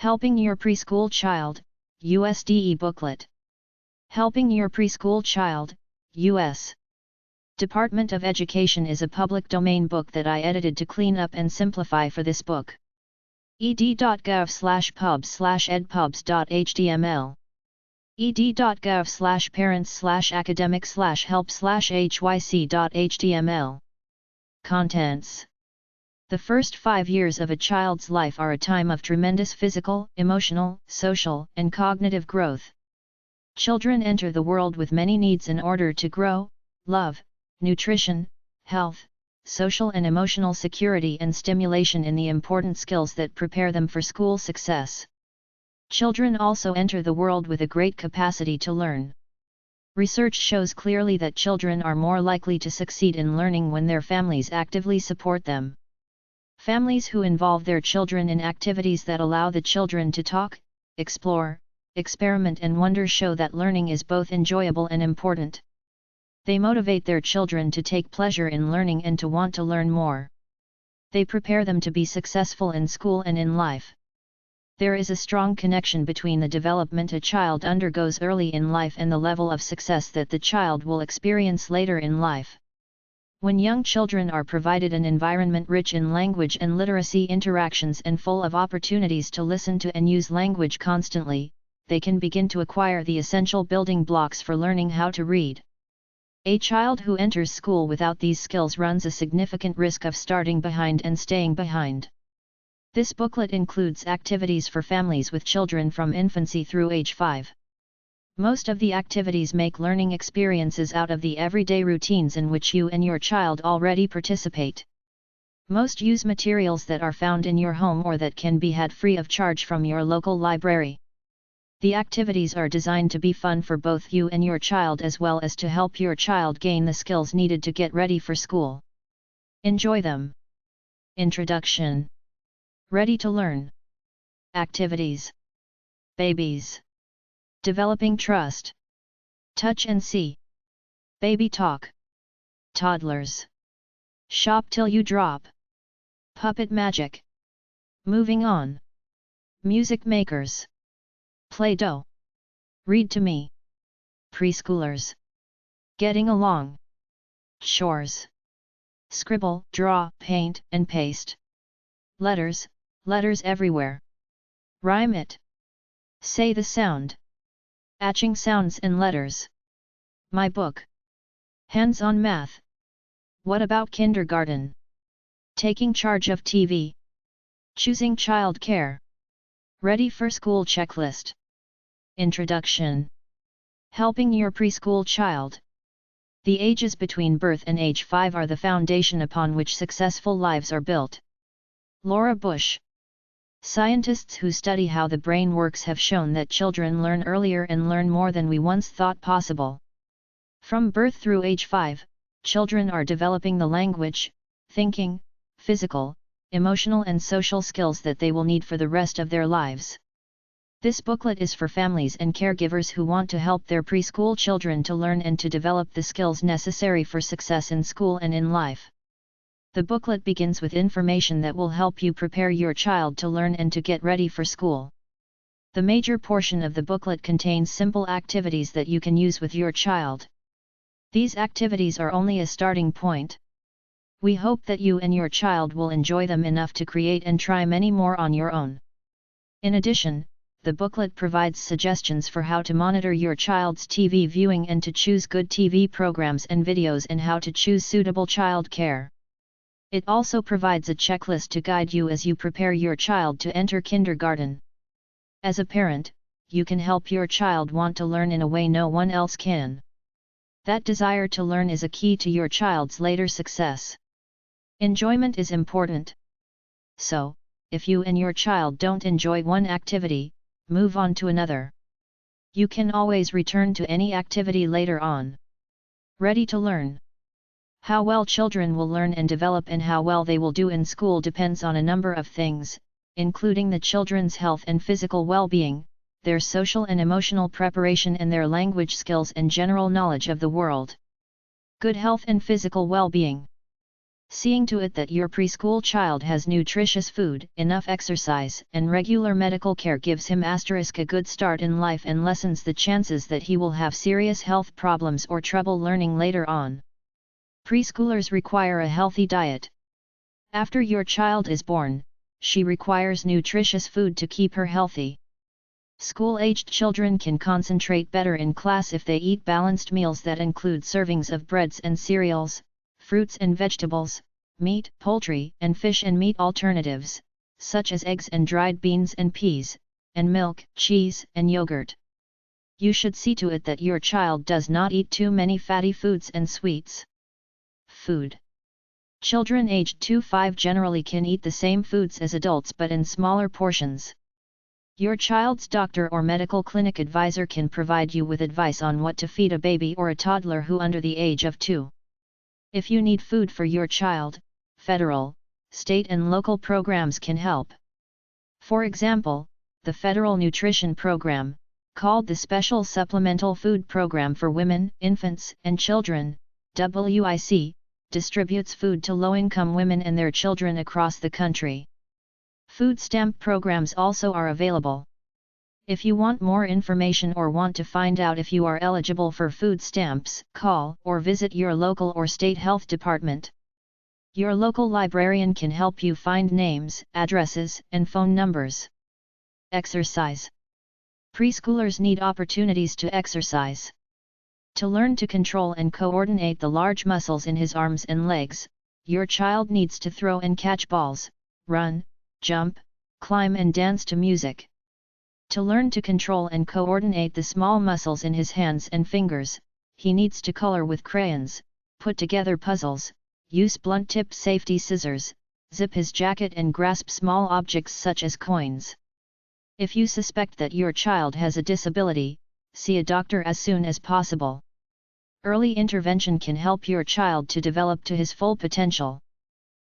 Helping Your Preschool Child, USDE Booklet. Helping Your Preschool Child, U.S. Department of Education is a public domain book that I edited to clean up and simplify for this book. ed.gov/pubs/edpubs.html ed.gov/parents/academic/help/hyc.html Contents. The first 5 years of a child's life are a time of tremendous physical, emotional, social, and cognitive growth. Children enter the world with many needs in order to grow: love, nutrition, health, social and emotional security, and stimulation in the important skills that prepare them for school success. Children also enter the world with a great capacity to learn. Research shows clearly that children are more likely to succeed in learning when their families actively support them. Families who involve their children in activities that allow the children to talk, explore, experiment and wonder show that learning is both enjoyable and important. They motivate their children to take pleasure in learning and to want to learn more. They prepare them to be successful in school and in life. There is a strong connection between the development a child undergoes early in life and the level of success that the child will experience later in life. When young children are provided an environment rich in language and literacy interactions and full of opportunities to listen to and use language constantly, they can begin to acquire the essential building blocks for learning how to read. A child who enters school without these skills runs a significant risk of starting behind and staying behind. This booklet includes activities for families with children from infancy through age 5. Most of the activities make learning experiences out of the everyday routines in which you and your child already participate. Most use materials that are found in your home or that can be had free of charge from your local library. The activities are designed to be fun for both you and your child, as well as to help your child gain the skills needed to get ready for school. Enjoy them. Introduction. Ready to learn. Activities. Babies. Developing trust. Touch and see. Baby talk. Toddlers. Shop till you drop. Puppet magic. Moving on. Music makers. Play-Doh. Read to me. Preschoolers. Getting along. Chores. Scribble, draw, paint, and paste. Letters, letters everywhere. Rhyme it. Say the sound. Atching sounds and letters. My book. Hands-on math. What about kindergarten? Taking charge of TV. Choosing child care. Ready for school checklist. Introduction. Helping your preschool child. The ages between birth and age 5 are the foundation upon which successful lives are built. Laura Bush. Scientists who study how the brain works have shown that children learn earlier and learn more than we once thought possible. From birth through age 5, children are developing the language, thinking, physical, emotional and social skills that they will need for the rest of their lives. This booklet is for families and caregivers who want to help their preschool children to learn and to develop the skills necessary for success in school and in life. The booklet begins with information that will help you prepare your child to learn and to get ready for school. The major portion of the booklet contains simple activities that you can use with your child. These activities are only a starting point. We hope that you and your child will enjoy them enough to create and try many more on your own. In addition, the booklet provides suggestions for how to monitor your child's TV viewing and to choose good TV programs and videos, and how to choose suitable child care. It also provides a checklist to guide you as you prepare your child to enter kindergarten. As a parent, you can help your child want to learn in a way no one else can. That desire to learn is a key to your child's later success. Enjoyment is important. So, if you and your child don't enjoy one activity, move on to another. You can always return to any activity later on. Ready to learn. How well children will learn and develop and how well they will do in school depends on a number of things, including the children's health and physical well-being, their social and emotional preparation and their language skills and general knowledge of the world. Good health and physical well-being. Seeing to it that your preschool child has nutritious food, enough exercise, and regular medical care gives him a good start in life and lessens the chances that he will have serious health problems or trouble learning later on. Preschoolers require a healthy diet. After your child is born, she requires nutritious food to keep her healthy. School-aged children can concentrate better in class if they eat balanced meals that include servings of breads and cereals, fruits and vegetables, meat, poultry and fish and meat alternatives, such as eggs and dried beans and peas, and milk, cheese and yogurt. You should see to it that your child does not eat too many fatty foods and sweets. Food. Children aged 2–5 generally can eat the same foods as adults but in smaller portions. Your child's doctor or medical clinic advisor can provide you with advice on what to feed a baby or a toddler who under the age of 2. If you need food for your child, federal, state and local programs can help. For example, the Federal Nutrition Program, called the Special Supplemental Food Program for Women, Infants, and Children, WIC, distributes food to low-income women and their children across the country. Food stamp programs also are available. If you want more information or want to find out if you are eligible for food stamps, call or visit your local or state health department. Your local librarian can help you find names, addresses, and phone numbers. Exercise. Preschoolers need opportunities to exercise. To learn to control and coordinate the large muscles in his arms and legs, your child needs to throw and catch balls, run, jump, climb and dance to music. To learn to control and coordinate the small muscles in his hands and fingers, he needs to color with crayons, put together puzzles, use blunt-tipped safety scissors, zip his jacket and grasp small objects such as coins. If you suspect that your child has a disability, see a doctor as soon as possible. Early intervention can help your child to develop to his full potential.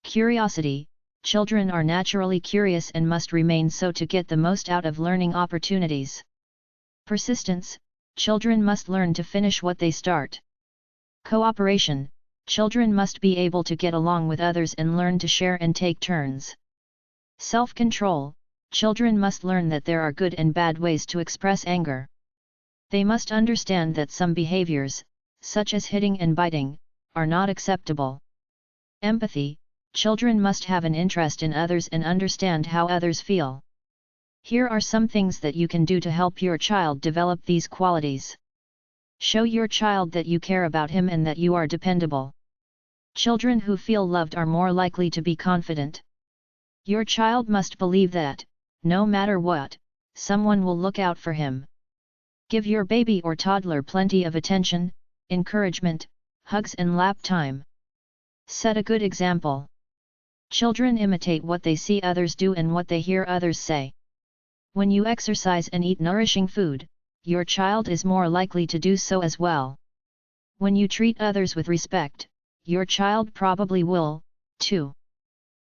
Curiosity. Children are naturally curious and must remain so to get the most out of learning opportunities. Persistence. Children must learn to finish what they start. Cooperation. Children must be able to get along with others and learn to share and take turns. Self-control. Children must learn that there are good and bad ways to express anger. They must understand that some behaviors, such as hitting and biting, are not acceptable. Empathy. Children must have an interest in others and understand how others feel. Here are some things that you can do to help your child develop these qualities. Show your child that you care about him and that you are dependable. Children who feel loved are more likely to be confident. Your child must believe that, no matter what, someone will look out for him. Give your baby or toddler plenty of attention, encouragement, hugs and lap time. Set a good example. Children imitate what they see others do and what they hear others say. When you exercise and eat nourishing food, your child is more likely to do so as well. When you treat others with respect, your child probably will, too.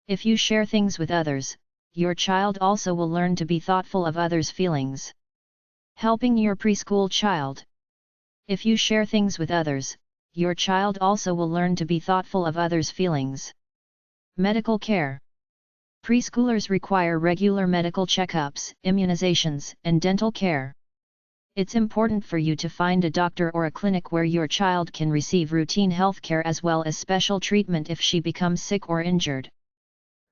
If you share things with others, your child also will learn to be thoughtful of others' feelings. Helping your preschool child. If you share things with others, your child also will learn to be thoughtful of others' feelings. Medical care. Preschoolers require regular medical checkups, immunizations, and dental care. It's important for you to find a doctor or a clinic where your child can receive routine health care as well as special treatment if she becomes sick or injured.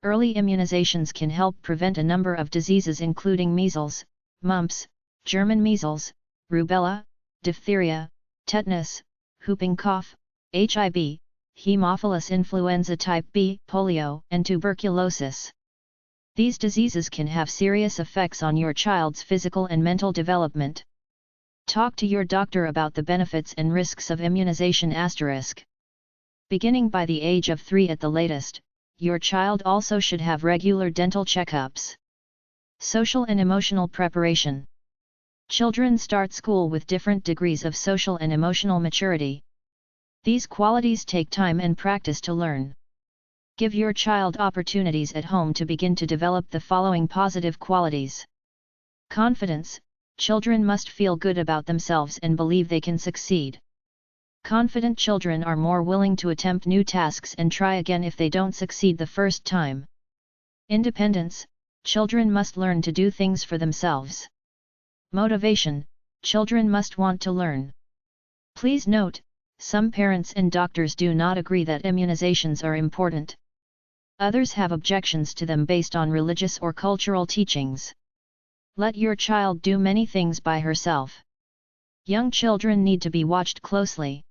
Early immunizations can help prevent a number of diseases including measles, mumps, German measles, rubella, diphtheria, tetanus, whooping cough, HIV, Haemophilus influenza type B, polio, and tuberculosis. These diseases can have serious effects on your child's physical and mental development. Talk to your doctor about the benefits and risks of immunization *. Beginning by the age of 3 at the latest, your child also should have regular dental checkups. Social and emotional preparation. Children start school with different degrees of social and emotional maturity. These qualities take time and practice to learn. Give your child opportunities at home to begin to develop the following positive qualities. Confidence. Children must feel good about themselves and believe they can succeed. Confident children are more willing to attempt new tasks and try again if they don't succeed the first time. Independence, children must learn to do things for themselves. Motivation, children must want to learn. Please note, some parents and doctors do not agree that immunizations are important. Others have objections to them based on religious or cultural teachings. Let your child do many things by herself. Young children need to be watched closely.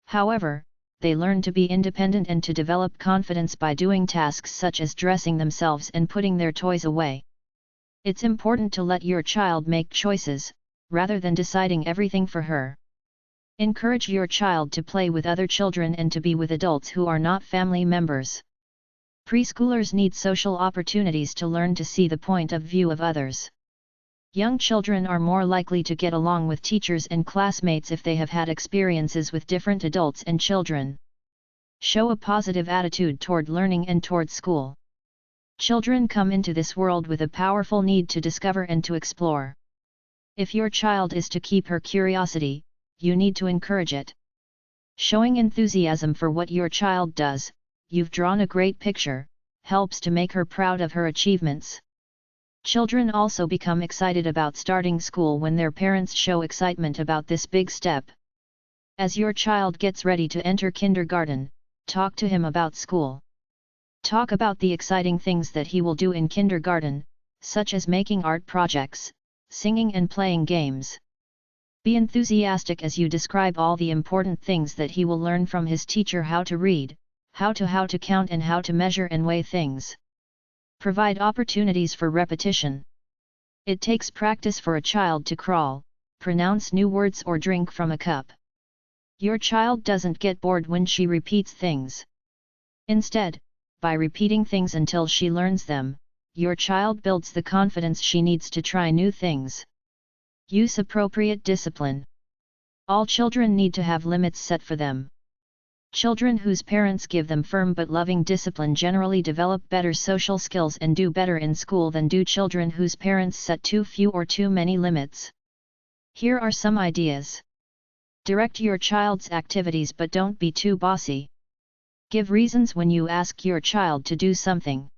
However, they learn to be independent and to develop confidence by doing tasks such as dressing themselves and putting their toys away. It's important to let your child make choices, rather than deciding everything for her. Encourage your child to play with other children and to be with adults who are not family members. Preschoolers need social opportunities to learn to see the point of view of others. Young children are more likely to get along with teachers and classmates if they have had experiences with different adults and children. Show a positive attitude toward learning and toward school. Children come into this world with a powerful need to discover and to explore. If your child is to keep her curiosity, you need to encourage it. Showing enthusiasm for what your child does, you've drawn a great picture, helps to make her proud of her achievements. Children also become excited about starting school when their parents show excitement about this big step. As your child gets ready to enter kindergarten, talk to him about school. Talk about the exciting things that he will do in kindergarten, such as making art projects, singing and playing games. Be enthusiastic as you describe all the important things that he will learn from his teacher: how to read, how to count and how to measure and weigh things. Provide opportunities for repetition. It takes practice for a child to crawl, pronounce new words or drink from a cup. Your child doesn't get bored when she repeats things. Instead, by repeating things until she learns them, your child builds the confidence she needs to try new things. Use appropriate discipline. All children need to have limits set for them. Children whose parents give them firm but loving discipline generally develop better social skills and do better in school than do children whose parents set too few or too many limits. Here are some ideas. Direct your child's activities but don't be too bossy. Give reasons when you ask your child to do something.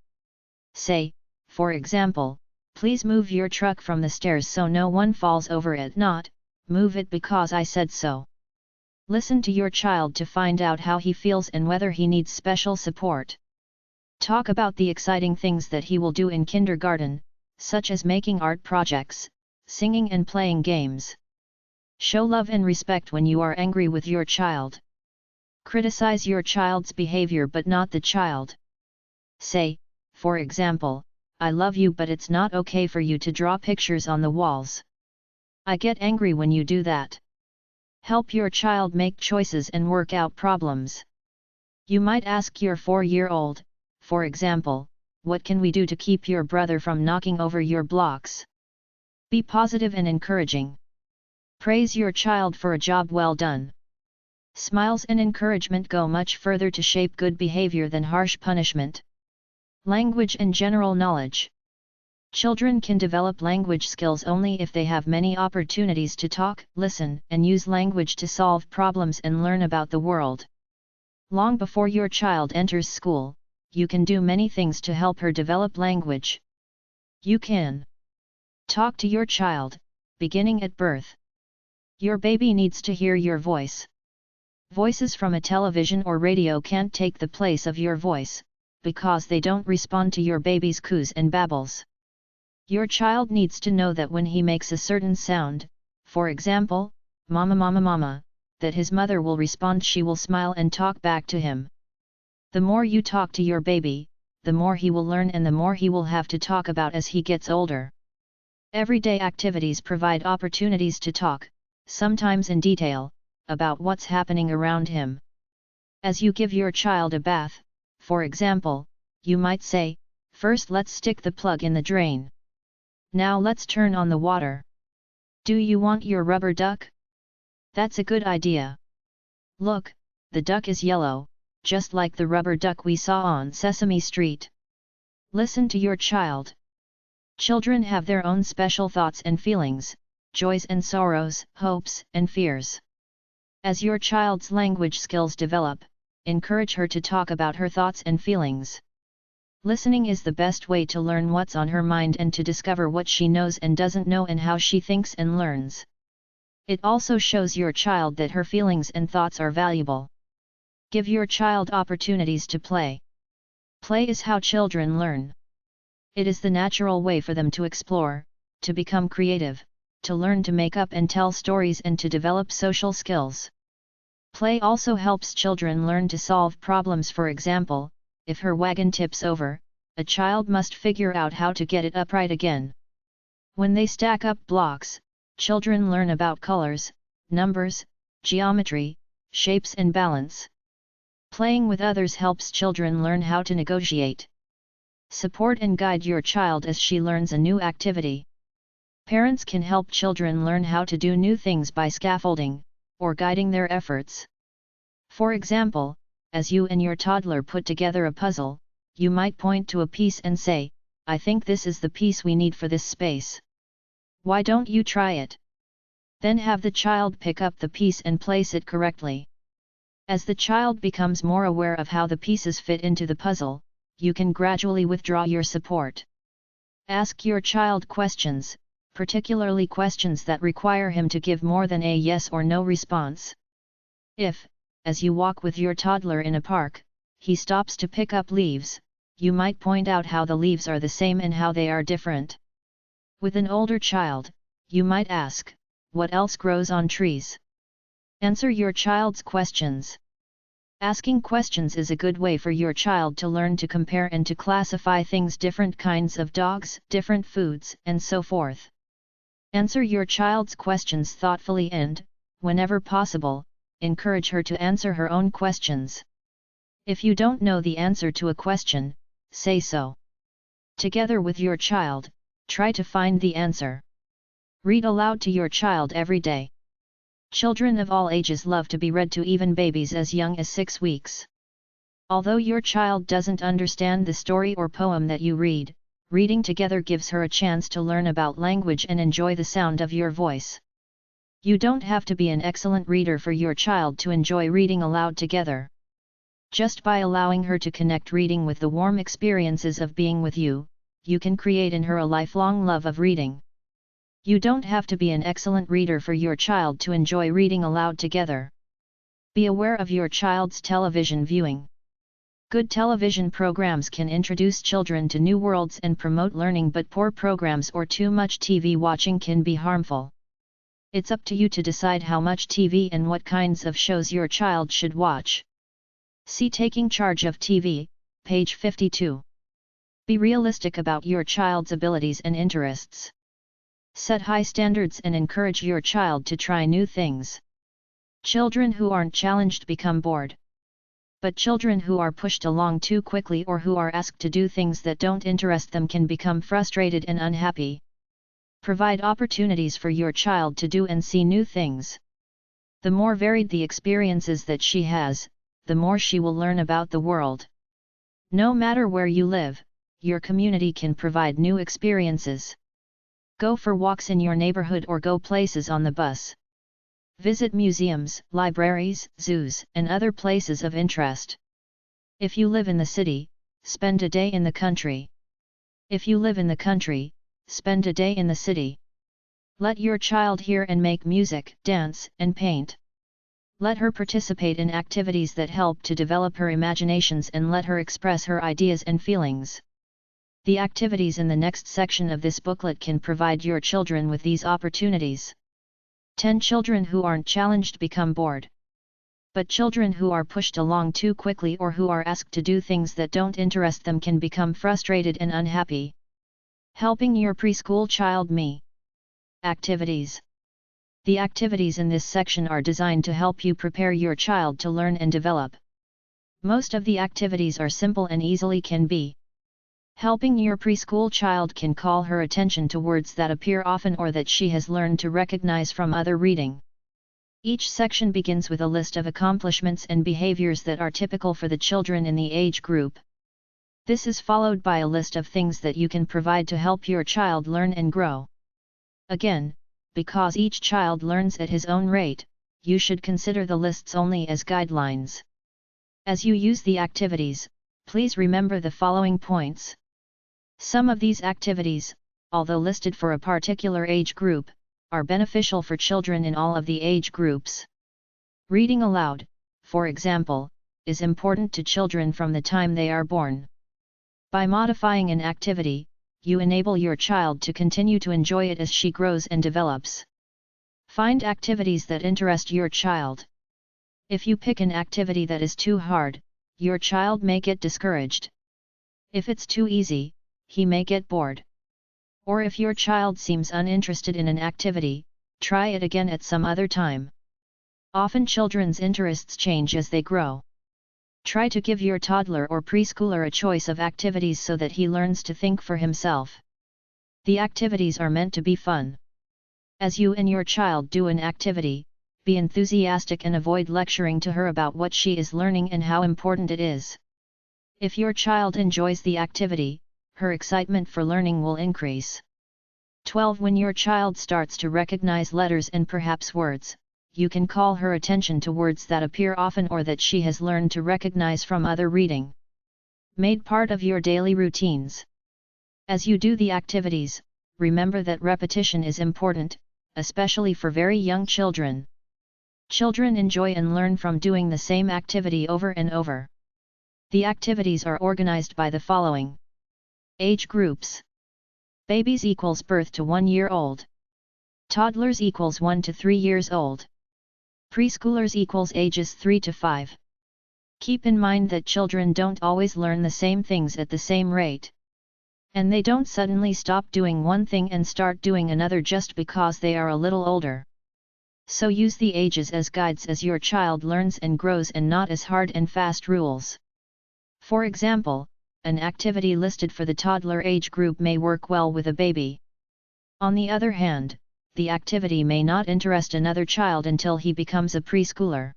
Say, for example, "Please move your truck from the stairs so no one falls over it," not, "Move it because I said so." Listen to your child to find out how he feels and whether he needs special support. Talk about the exciting things that he will do in kindergarten, such as making art projects, singing and playing games. Show love and respect when you are angry with your child. Criticize your child's behavior but not the child. Say, for example, "I love you but it's not okay for you to draw pictures on the walls. I get angry when you do that." Help your child make choices and work out problems. You might ask your 4-year-old, for example, "What can we do to keep your brother from knocking over your blocks?" Be positive and encouraging. Praise your child for a job well done. Smiles and encouragement go much further to shape good behavior than harsh punishment. Language and general knowledge. Children can develop language skills only if they have many opportunities to talk, listen, and use language to solve problems and learn about the world. Long before your child enters school, you can do many things to help her develop language. You can talk to your child, beginning at birth. Your baby needs to hear your voice. Voices from a television or radio can't take the place of your voice, because they don't respond to your baby's coos and babbles. Your child needs to know that when he makes a certain sound, for example, "Mama mama mama," that his mother will respond. She will smile and talk back to him. The more you talk to your baby, the more he will learn and the more he will have to talk about as he gets older. Everyday activities provide opportunities to talk, sometimes in detail, about what's happening around him. As you give your child a bath, for example, you might say, "First let's stick the plug in the drain. Now let's turn on the water. Do you want your rubber duck? That's a good idea. Look, the duck is yellow, just like the rubber duck we saw on Sesame Street." Listen to your child. Children have their own special thoughts and feelings, joys and sorrows, hopes and fears. As your child's language skills develop, encourage her to talk about her thoughts and feelings. Listening is the best way to learn what's on her mind and to discover what she knows and doesn't know and how she thinks and learns. It also shows your child that her feelings and thoughts are valuable. Give your child opportunities to play. Play is how children learn. It is the natural way for them to explore, to become creative, to learn to make up and tell stories and to develop social skills. Play also helps children learn to solve problems. For example, if her wagon tips over, a child must figure out how to get it upright again. When they stack up blocks, children learn about colors, numbers, geometry, shapes and balance. Playing with others helps children learn how to negotiate. Support and guide your child as she learns a new activity. Parents can help children learn how to do new things by scaffolding, or guiding their efforts. For example, as you and your toddler put together a puzzle, you might point to a piece and say, "I think this is the piece we need for this space. Why don't you try it?" Then have the child pick up the piece and place it correctly. As the child becomes more aware of how the pieces fit into the puzzle, you can gradually withdraw your support. Ask your child questions, particularly questions that require him to give more than a yes or no response. If, as you walk with your toddler in a park, he stops to pick up leaves, you might point out how the leaves are the same and how they are different. With an older child, you might ask, "What else grows on trees?" Answer your child's questions. Asking questions is a good way for your child to learn to compare and to classify things, different kinds of dogs, different foods, and so forth. Answer your child's questions thoughtfully and, whenever possible, encourage her to answer her own questions. If you don't know the answer to a question, say so. Together with your child, try to find the answer. Read aloud to your child every day. Children of all ages love to be read to, even babies as young as 6 weeks. Although your child doesn't understand the story or poem that you read, reading together gives her a chance to learn about language and enjoy the sound of your voice. You don't have to be an excellent reader for your child to enjoy reading aloud together. Just by allowing her to connect reading with the warm experiences of being with you, you can create in her a lifelong love of reading. You don't have to be an excellent reader for your child to enjoy reading aloud together. Be aware of your child's television viewing. Good television programs can introduce children to new worlds and promote learning, but poor programs or too much TV watching can be harmful. It's up to you to decide how much TV and what kinds of shows your child should watch. See Taking Charge of TV, page 52. Be realistic about your child's abilities and interests. Set high standards and encourage your child to try new things. Children who aren't challenged become bored. But children who are pushed along too quickly or who are asked to do things that don't interest them can become frustrated and unhappy. Provide opportunities for your child to do and see new things. The more varied the experiences that she has, the more she will learn about the world. No matter where you live, your community can provide new experiences. Go for walks in your neighborhood or go places on the bus. Visit museums, libraries, zoos, and other places of interest. If you live in the city, spend a day in the country. If you live in the country, spend a day in the city. Let your child hear and make music, dance, and paint. Let her participate in activities that help to develop her imaginations and let her express her ideas and feelings. The activities in the next section of this booklet can provide your children with these opportunities. 10 children who aren't challenged become bored. But children who are pushed along too quickly or who are asked to do things that don't interest them can become frustrated and unhappy. Helping your preschool child. Activities. The activities in this section are designed to help you prepare your child to learn and develop. Most of the activities are simple and easily can be. Helping your preschool child can call her attention to words that appear often or that she has learned to recognize from other reading. Each section begins with a list of accomplishments and behaviors that are typical for the children in the age group. This is followed by a list of things that you can provide to help your child learn and grow. Again, because each child learns at his own rate, you should consider the lists only as guidelines. As you use the activities, please remember the following points. Some of these activities, although listed for a particular age group, are beneficial for children in all of the age groups. Reading aloud, for example, is important to children from the time they are born. By modifying an activity, you enable your child to continue to enjoy it as she grows and develops. Find activities that interest your child. If you pick an activity that is too hard, your child may get discouraged. If it's too easy, he may get bored. Or if your child seems uninterested in an activity, try it again at some other time. Often children's interests change as they grow. Try to give your toddler or preschooler a choice of activities so that he learns to think for himself. The activities are meant to be fun. As you and your child do an activity, be enthusiastic and avoid lecturing to her about what she is learning and how important it is. If your child enjoys the activity, her excitement for learning will increase. 12. When your child starts to recognize letters and perhaps words, you can call her attention to words that appear often or that she has learned to recognize from other reading. Made part of your daily routines. As you do the activities, remember that repetition is important, especially for very young children. Children enjoy and learn from doing the same activity over and over. The activities are organized by the following. Age groups. Babies equals birth to 1 year old. Toddlers equals 1 to 3 years old. Preschoolers equals ages 3 to 5. Keep in mind that children don't always learn the same things at the same rate. And they don't suddenly stop doing one thing and start doing another just because they are a little older. So use the ages as guides as your child learns and grows and not as hard and fast rules. For example, an activity listed for the toddler age group may work well with a baby. On the other hand, the activity may not interest another child until he becomes a preschooler.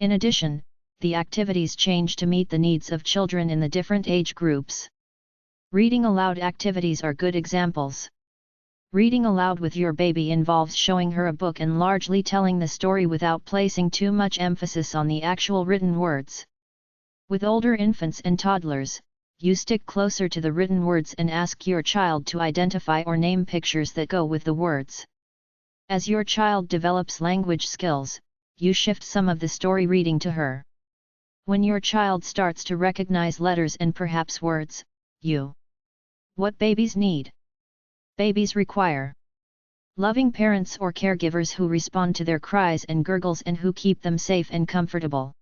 In addition, the activities change to meet the needs of children in the different age groups. Reading aloud activities are good examples. Reading aloud with your baby involves showing her a book and largely telling the story without placing too much emphasis on the actual written words. With older infants and toddlers, you stick closer to the written words and ask your child to identify or name pictures that go with the words. As your child develops language skills, you shift some of the story reading to her. When your child starts to recognize letters and perhaps words, what babies need. Babies require loving parents or caregivers who respond to their cries and gurgles and who keep them safe and comfortable.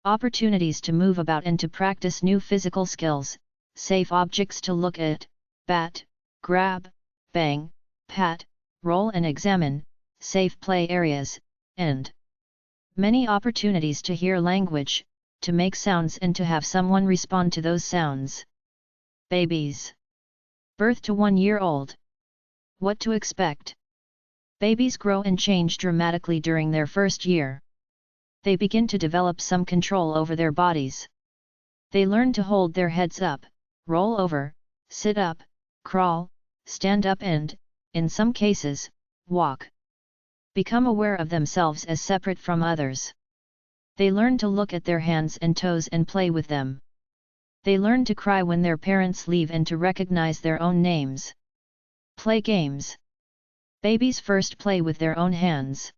Opportunities to move about and to practice new physical skills, safe objects to look at, bat, grab, bang, pat, roll and examine, safe play areas, and many opportunities to hear language, to make sounds and to have someone respond to those sounds. Babies. Birth to 1 year old. What to expect? Babies grow and change dramatically during their first year. They begin to develop some control over their bodies. They learn to hold their heads up, roll over, sit up, crawl, stand up and, in some cases, walk. Become aware of themselves as separate from others. They learn to look at their hands and toes and play with them. They learn to cry when their parents leave and to recognize their own names. Play games. Babies first play with their own hands.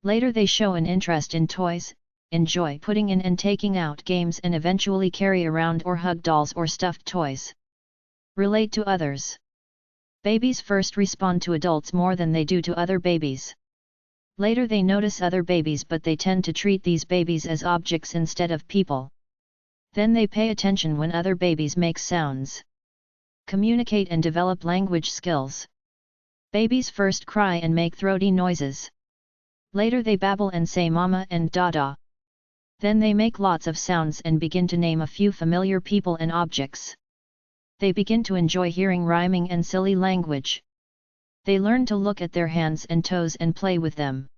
Later they show an interest in toys, enjoy putting in and taking out games and eventually carry around or hug dolls or stuffed toys. Relate to others. Babies first respond to adults more than they do to other babies. Later they notice other babies but they tend to treat these babies as objects instead of people. Then they pay attention when other babies make sounds. Communicate and develop language skills. Babies first cry and make throaty noises. Later they babble and say mama and dada. Then they make lots of sounds and begin to name a few familiar people and objects. They begin to enjoy hearing rhyming and silly language. They learn to look at their hands and toes and play with them.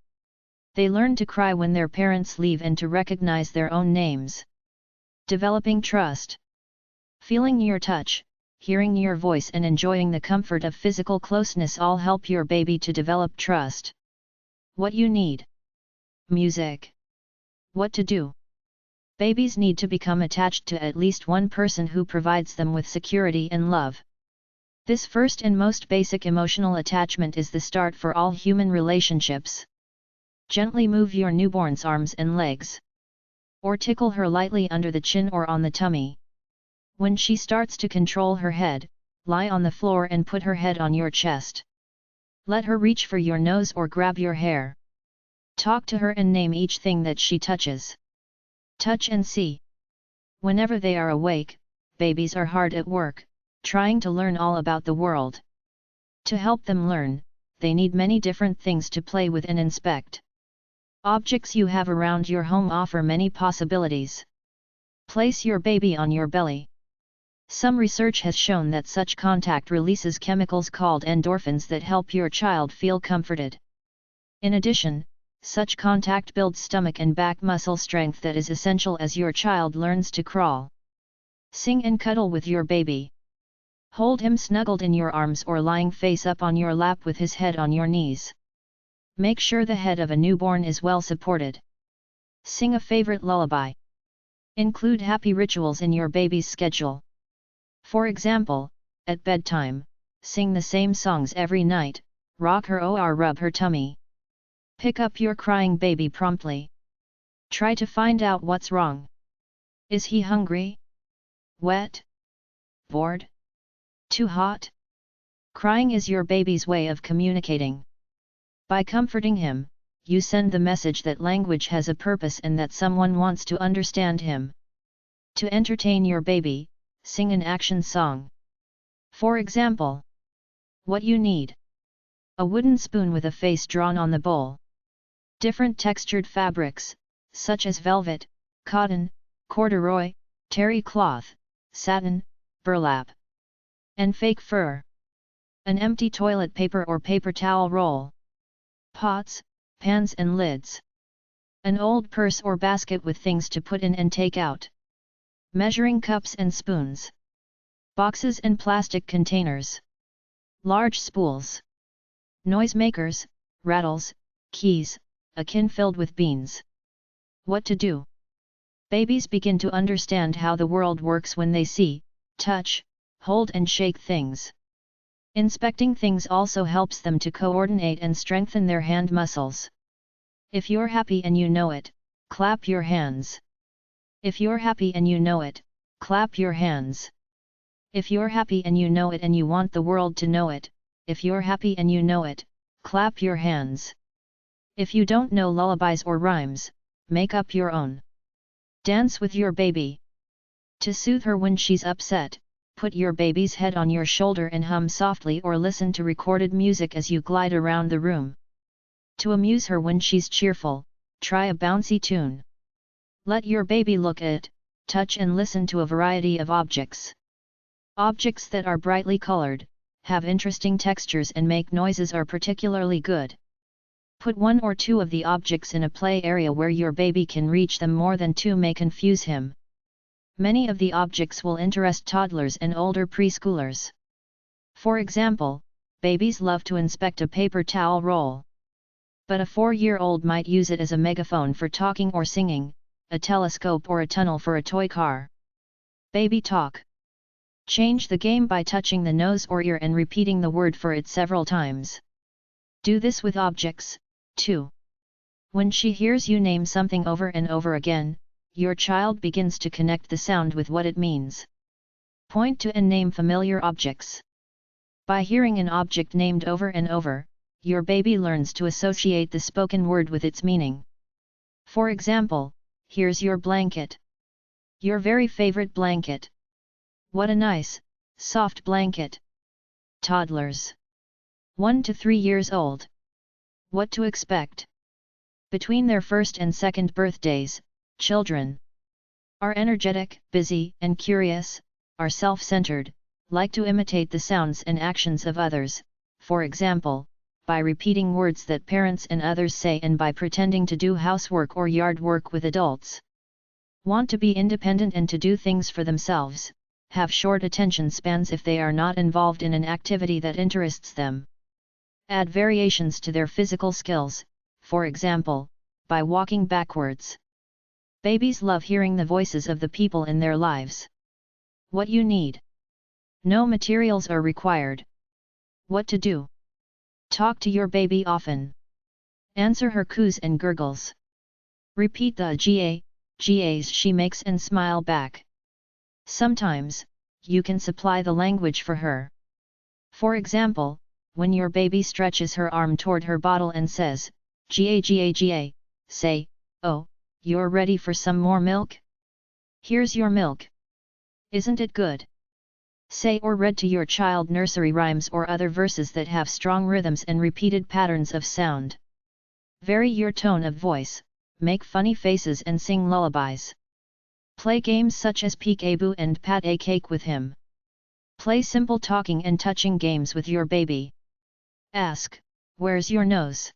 They learn to cry when their parents leave and to recognize their own names. Developing trust. Feeling your touch, hearing your voice and enjoying the comfort of physical closeness all help your baby to develop trust. What you need. Music. What to do? Babies need to become attached to at least one person who provides them with security and love. This first and most basic emotional attachment is the start for all human relationships. Gently move your newborn's arms and legs. Or tickle her lightly under the chin or on the tummy. When she starts to control her head, lie on the floor and put her head on your chest. Let her reach for your nose or grab your hair. Talk to her and name each thing that she touches. Touch and see. Whenever they are awake, babies are hard at work, trying to learn all about the world. To help them learn, they need many different things to play with and inspect. Objects you have around your home offer many possibilities. Place your baby on your belly. Some research has shown that such contact releases chemicals called endorphins that help your child feel comforted. In addition, such contact builds stomach and back muscle strength that is essential as your child learns to crawl. Sing and cuddle with your baby. Hold him snuggled in your arms or lying face up on your lap with his head on your knees. Make sure the head of a newborn is well supported. Sing a favorite lullaby. Include happy rituals in your baby's schedule. For example, at bedtime, sing the same songs every night, rock her or rub her tummy. Pick up your crying baby promptly. Try to find out what's wrong. Is he hungry? Wet? Bored? Too hot? Crying is your baby's way of communicating. By comforting him, you send the message that language has a purpose and that someone wants to understand him. To entertain your baby, sing an action song. For example, what you need: a wooden spoon with a face drawn on the bowl. Different textured fabrics, such as velvet, cotton, corduroy, terry cloth, satin, burlap, and fake fur. An empty toilet paper or paper towel roll. Pots, pans and lids. An old purse or basket with things to put in and take out. Measuring cups and spoons. Boxes and plastic containers. Large spools. Noisemakers, rattles, keys, a can filled with beans. What to do? Babies begin to understand how the world works when they see, touch, hold and shake things. Inspecting things also helps them to coordinate and strengthen their hand muscles. If you're happy and you know it, clap your hands. If you're happy and you know it, clap your hands. If you're happy and you know it and you want the world to know it, if you're happy and you know it, clap your hands. If you don't know lullabies or rhymes, make up your own. Dance with your baby. To soothe her when she's upset, put your baby's head on your shoulder and hum softly or listen to recorded music as you glide around the room. To amuse her when she's cheerful, try a bouncy tune. Let your baby look at, touch and listen to a variety of objects. Objects that are brightly colored, have interesting textures and make noises are particularly good. Put one or two of the objects in a play area where your baby can reach them. More than two may confuse him. Many of the objects will interest toddlers and older preschoolers. For example, babies love to inspect a paper towel roll. But a 4-year-old might use it as a megaphone for talking or singing, a telescope or a tunnel for a toy car. Baby talk. Change the game by touching the nose or ear and repeating the word for it several times. Do this with objects, too. When she hears you name something over and over again, your child begins to connect the sound with what it means. Point to and name familiar objects. By hearing an object named over and over, your baby learns to associate the spoken word with its meaning. For example, here's your blanket. Your very favorite blanket. What a nice, soft blanket. Toddlers. 1 to 3 years old. What to expect? Between their first and second birthdays, children are energetic, busy, and curious, are self-centered, like to imitate the sounds and actions of others, for example, by repeating words that parents and others say and by pretending to do housework or yard work with adults. Want to be independent and to do things for themselves, have short attention spans if they are not involved in an activity that interests them. Add variations to their physical skills, for example, by walking backwards. Babies love hearing the voices of the people in their lives. What you need. No materials are required. What to do. Talk to your baby often. Answer her coos and gurgles. Repeat the GAs she makes and smile back. Sometimes, you can supply the language for her. For example, when your baby stretches her arm toward her bottle and says, GA, say, "Oh, you're ready for some more milk? Here's your milk. Isn't it good?" Say or read to your child nursery rhymes or other verses that have strong rhythms and repeated patterns of sound. Vary your tone of voice, make funny faces and sing lullabies. Play games such as peek-a-boo and pat a cake with him. Play simple talking and touching games with your baby. Ask, "Where's your nose?"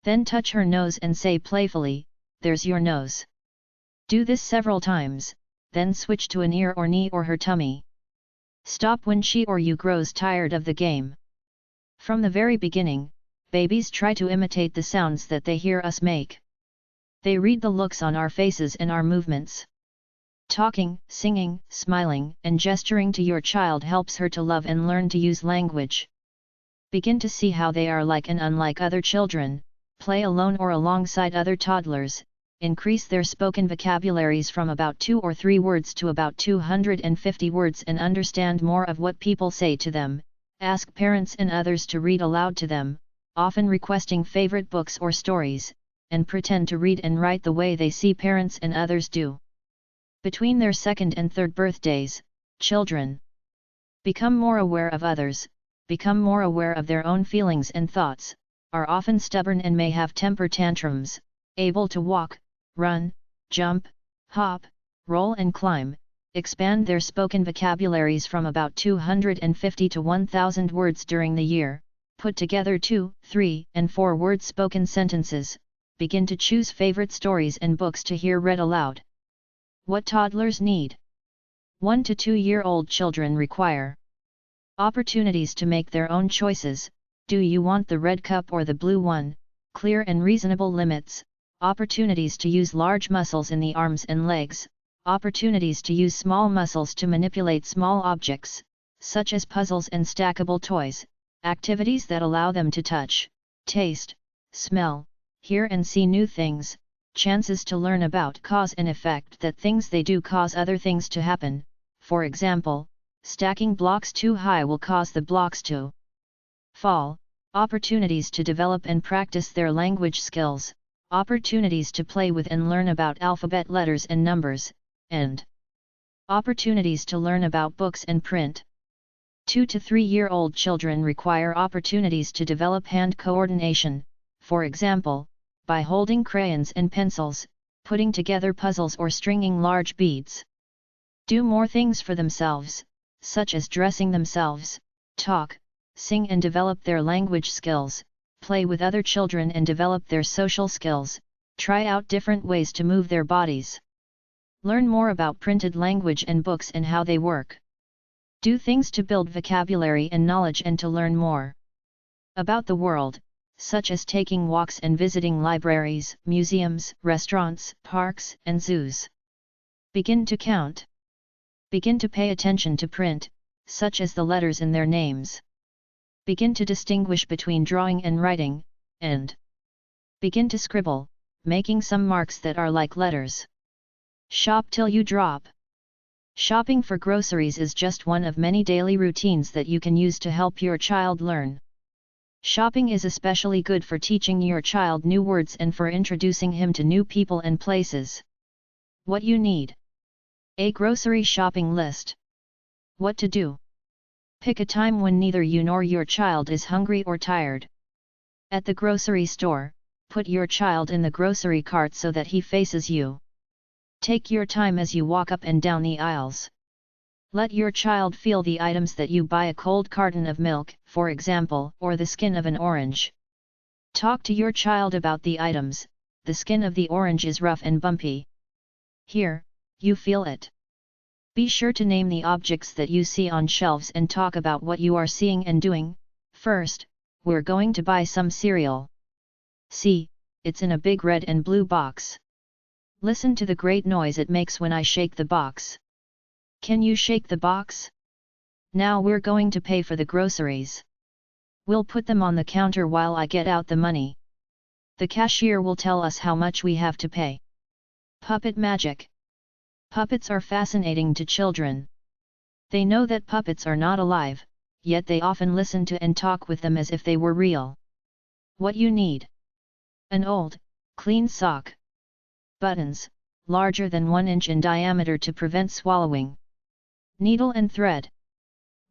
Then touch her nose and say playfully, "There's your nose." Do this several times, then switch to an ear or knee or her tummy. Stop when she or you grows tired of the game. From the very beginning, babies try to imitate the sounds that they hear us make. They read the looks on our faces and our movements. Talking, singing, smiling, and gesturing to your child helps her to love and learn to use language. Begin to see how they are like and unlike other children, play alone or alongside other toddlers, increase their spoken vocabularies from about 2 or 3 words to about 250 words and understand more of what people say to them. Ask parents and others to read aloud to them, often requesting favorite books or stories, and pretend to read and write the way they see parents and others do. Between their 2nd and 3rd birthdays, children become more aware of others, become more aware of their own feelings and thoughts, are often stubborn and may have temper tantrums, able to walk, run, jump, hop, roll and climb, expand their spoken vocabularies from about 250 to 1,000 words during the year, put together 2, 3, and 4 word spoken sentences, begin to choose favorite stories and books to hear read aloud. What toddlers need. 1 to 2-year-old children require opportunities to make their own choices. Do you want the red cup or the blue one? Clear and reasonable limits. Opportunities to use large muscles in the arms and legs, opportunities to use small muscles to manipulate small objects, such as puzzles and stackable toys, activities that allow them to touch, taste, smell, hear and see new things, chances to learn about cause and effect that things they do cause other things to happen. For example, stacking blocks too high will cause the blocks to fall, opportunities to develop and practice their language skills, opportunities to play with and learn about alphabet letters and numbers, and opportunities to learn about books and print. 2 to 3-year-old children require opportunities to develop hand coordination, for example, by holding crayons and pencils, putting together puzzles or stringing large beads. Do more things for themselves, such as dressing themselves, talk, sing and develop their language skills, play with other children and develop their social skills, try out different ways to move their bodies. Learn more about printed language and books and how they work. Do things to build vocabulary and knowledge and to learn more about the world, such as taking walks and visiting libraries, museums, restaurants, parks, and zoos. Begin to count. Begin to pay attention to print, such as the letters in their names. Begin to distinguish between drawing and writing, and begin to scribble, making some marks that are like letters. Shop till you drop. Shopping for groceries is just one of many daily routines that you can use to help your child learn. Shopping is especially good for teaching your child new words and for introducing him to new people and places. What you need. A grocery shopping list. What to do. Pick a time when neither you nor your child is hungry or tired. At the grocery store, put your child in the grocery cart so that he faces you. Take your time as you walk up and down the aisles. Let your child feel the items that you buy: a cold carton of milk, for example, or the skin of an orange. Talk to your child about the items. The skin of the orange is rough and bumpy. Here, you feel it. Be sure to name the objects that you see on shelves and talk about what you are seeing and doing. First, we're going to buy some cereal. See, it's in a big red and blue box. Listen to the great noise it makes when I shake the box. Can you shake the box? Now we're going to pay for the groceries. We'll put them on the counter while I get out the money. The cashier will tell us how much we have to pay. Puppet magic. Puppets are fascinating to children. They know that puppets are not alive, yet they often listen to and talk with them as if they were real. What you need: an old, clean sock. Buttons, larger than 1 inch in diameter to prevent swallowing. Needle and thread.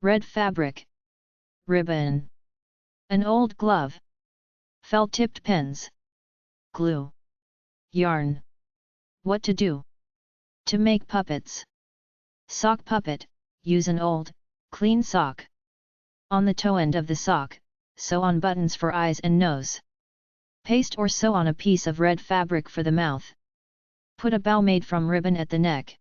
Red fabric. Ribbon. An old glove. Felt-tipped pens. Glue. Yarn. What to do? To make puppets. Sock puppet, use an old, clean sock. On the toe end of the sock, sew on buttons for eyes and nose. Paste or sew on a piece of red fabric for the mouth. Put a bow made from ribbon at the neck.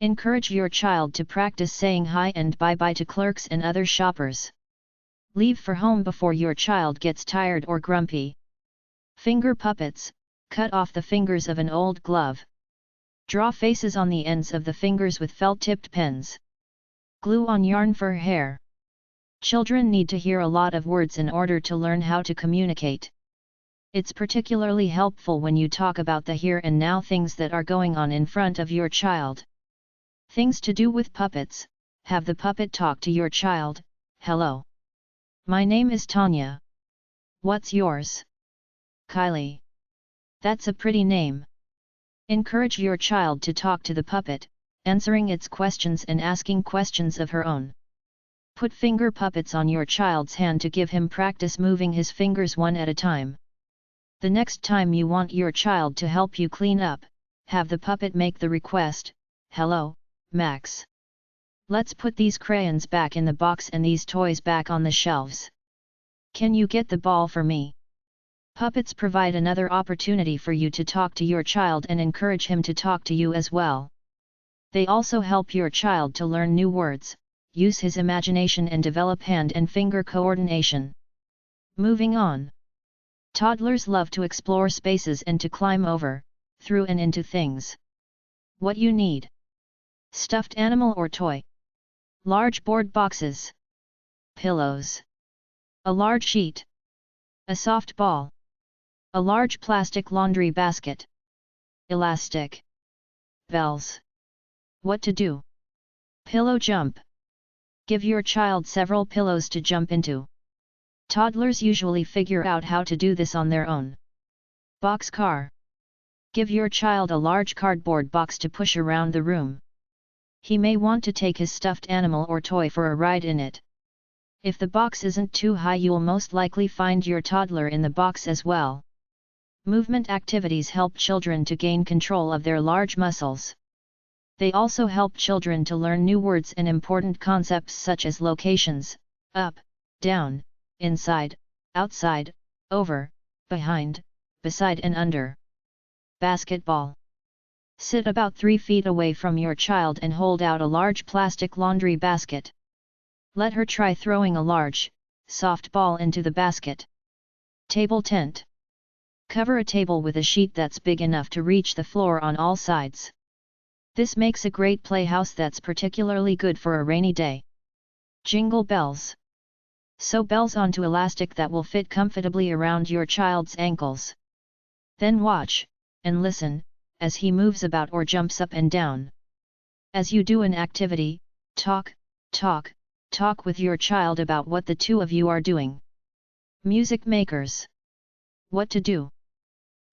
Encourage your child to practice saying hi and bye-bye to clerks and other shoppers. Leave for home before your child gets tired or grumpy. Finger puppets, cut off the fingers of an old glove. Draw faces on the ends of the fingers with felt-tipped pens. Glue on yarn for hair. Children need to hear a lot of words in order to learn how to communicate. It's particularly helpful when you talk about the here and now things that are going on in front of your child. Things to do with puppets: have the puppet talk to your child. Hello. My name is Tanya. What's yours? Kylie. That's a pretty name. Encourage your child to talk to the puppet, answering its questions and asking questions of her own. Put finger puppets on your child's hand to give him practice moving his fingers one at a time. The next time you want your child to help you clean up, have the puppet make the request: hello, Max. Let's put these crayons back in the box and these toys back on the shelves. Can you get the ball for me? Puppets provide another opportunity for you to talk to your child and encourage him to talk to you as well. They also help your child to learn new words, use his imagination and develop hand and finger coordination. Moving on. Toddlers love to explore spaces and to climb over, through and into things. What you need: stuffed animal or toy. Large board boxes. Pillows. A large sheet. A soft ball. A large plastic laundry basket. Elastic. Bells. What to do? Pillow jump. Give your child several pillows to jump into. Toddlers usually figure out how to do this on their own. Boxcar. Give your child a large cardboard box to push around the room. He may want to take his stuffed animal or toy for a ride in it. If the box isn't too high, you'll most likely find your toddler in the box as well. Movement activities help children to gain control of their large muscles. They also help children to learn new words and important concepts such as locations: up, down, inside, outside, over, behind, beside and under. Basketball. Sit about 3 feet away from your child and hold out a large plastic laundry basket. Let her try throwing a large, soft ball into the basket. Table tent. Cover a table with a sheet that's big enough to reach the floor on all sides. This makes a great playhouse that's particularly good for a rainy day. Jingle bells. Sew bells onto elastic that will fit comfortably around your child's ankles. Then watch, and listen, as he moves about or jumps up and down. As you do an activity, talk with your child about what the two of you are doing. Music makers. What to do?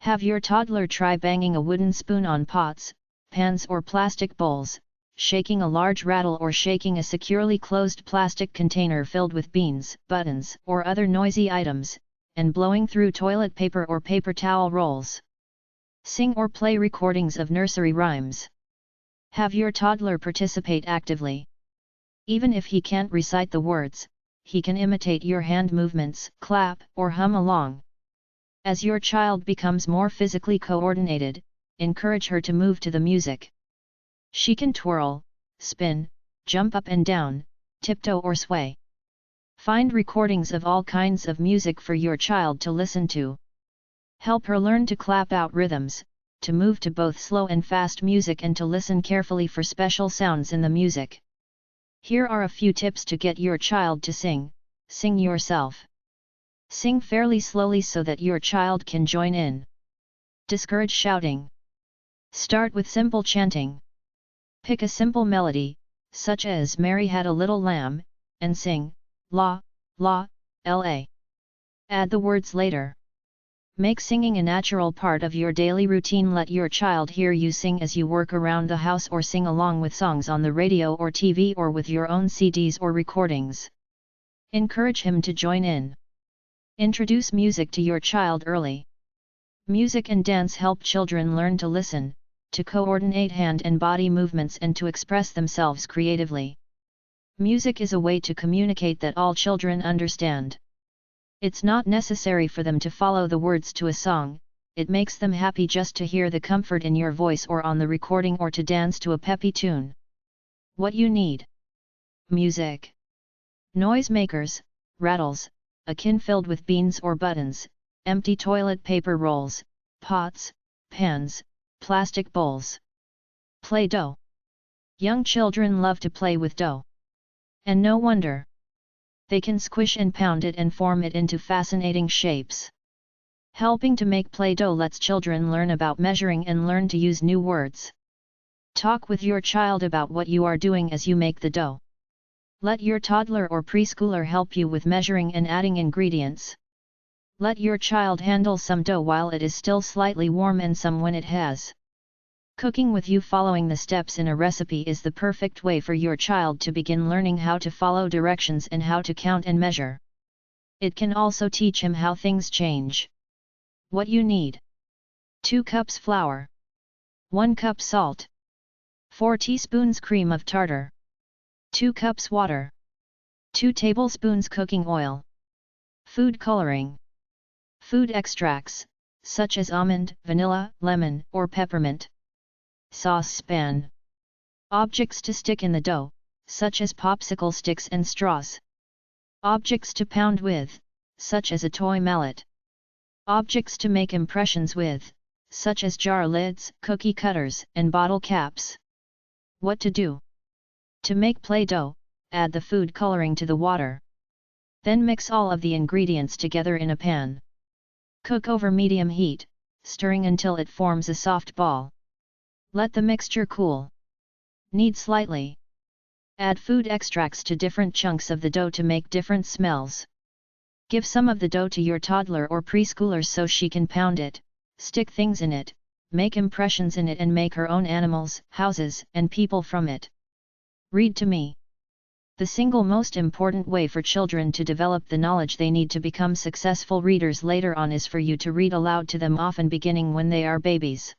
Have your toddler try banging a wooden spoon on pots, pans or plastic bowls, shaking a large rattle or shaking a securely closed plastic container filled with beans, buttons, or other noisy items, and blowing through toilet paper or paper towel rolls. Sing or play recordings of nursery rhymes. Have your toddler participate actively. Even if he can't recite the words, he can imitate your hand movements, clap, or hum along. As your child becomes more physically coordinated, encourage her to move to the music. She can twirl, spin, jump up and down, tiptoe or sway. Find recordings of all kinds of music for your child to listen to. Help her learn to clap out rhythms, to move to both slow and fast music and to listen carefully for special sounds in the music. Here are a few tips to get your child to sing. Sing yourself. Sing fairly slowly so that your child can join in. Discourage shouting. Start with simple chanting. Pick a simple melody, such as Mary Had a Little Lamb, and sing, la, la, la. Add the words later. Make singing a natural part of your daily routine. Let your child hear you sing as you work around the house or sing along with songs on the radio or TV or with your own CDs or recordings. Encourage him to join in. Introduce music to your child early. Music and dance help children learn to listen, to coordinate hand and body movements and to express themselves creatively. Music is a way to communicate that all children understand. It's not necessary for them to follow the words to a song, it makes them happy just to hear the comfort in your voice or on the recording or to dance to a peppy tune. What you need: music, noisemakers, rattles, a tin filled with beans or buttons, empty toilet paper rolls, pots, pans, plastic bowls. Play-Doh. Young children love to play with dough. And no wonder. They can squish and pound it and form it into fascinating shapes. Helping to make Play-Doh lets children learn about measuring and learn to use new words. Talk with your child about what you are doing as you make the dough. Let your toddler or preschooler help you with measuring and adding ingredients. Let your child handle some dough while it is still slightly warm and some when it has. Cooking with you. Following the steps in a recipe is the perfect way for your child to begin learning how to follow directions and how to count and measure. It can also teach him how things change. What you need: 2 cups flour, 1 cup salt, 4 teaspoons cream of tartar, 2 cups water, 2 tablespoons cooking oil, food coloring, food extracts, such as almond, vanilla, lemon, or peppermint. Saucepan. Objects to stick in the dough, such as popsicle sticks and straws. Objects to pound with, such as a toy mallet. Objects to make impressions with, such as jar lids, cookie cutters, and bottle caps. What to do? To make Play-Doh, add the food coloring to the water. Then mix all of the ingredients together in a pan. Cook over medium heat, stirring until it forms a soft ball. Let the mixture cool. Knead slightly. Add food extracts to different chunks of the dough to make different smells. Give some of the dough to your toddler or preschooler so she can pound it, stick things in it, make impressions in it and make her own animals, houses, and people from it. Read to me. The single most important way for children to develop the knowledge they need to become successful readers later on is for you to read aloud to them, often beginning when they are babies.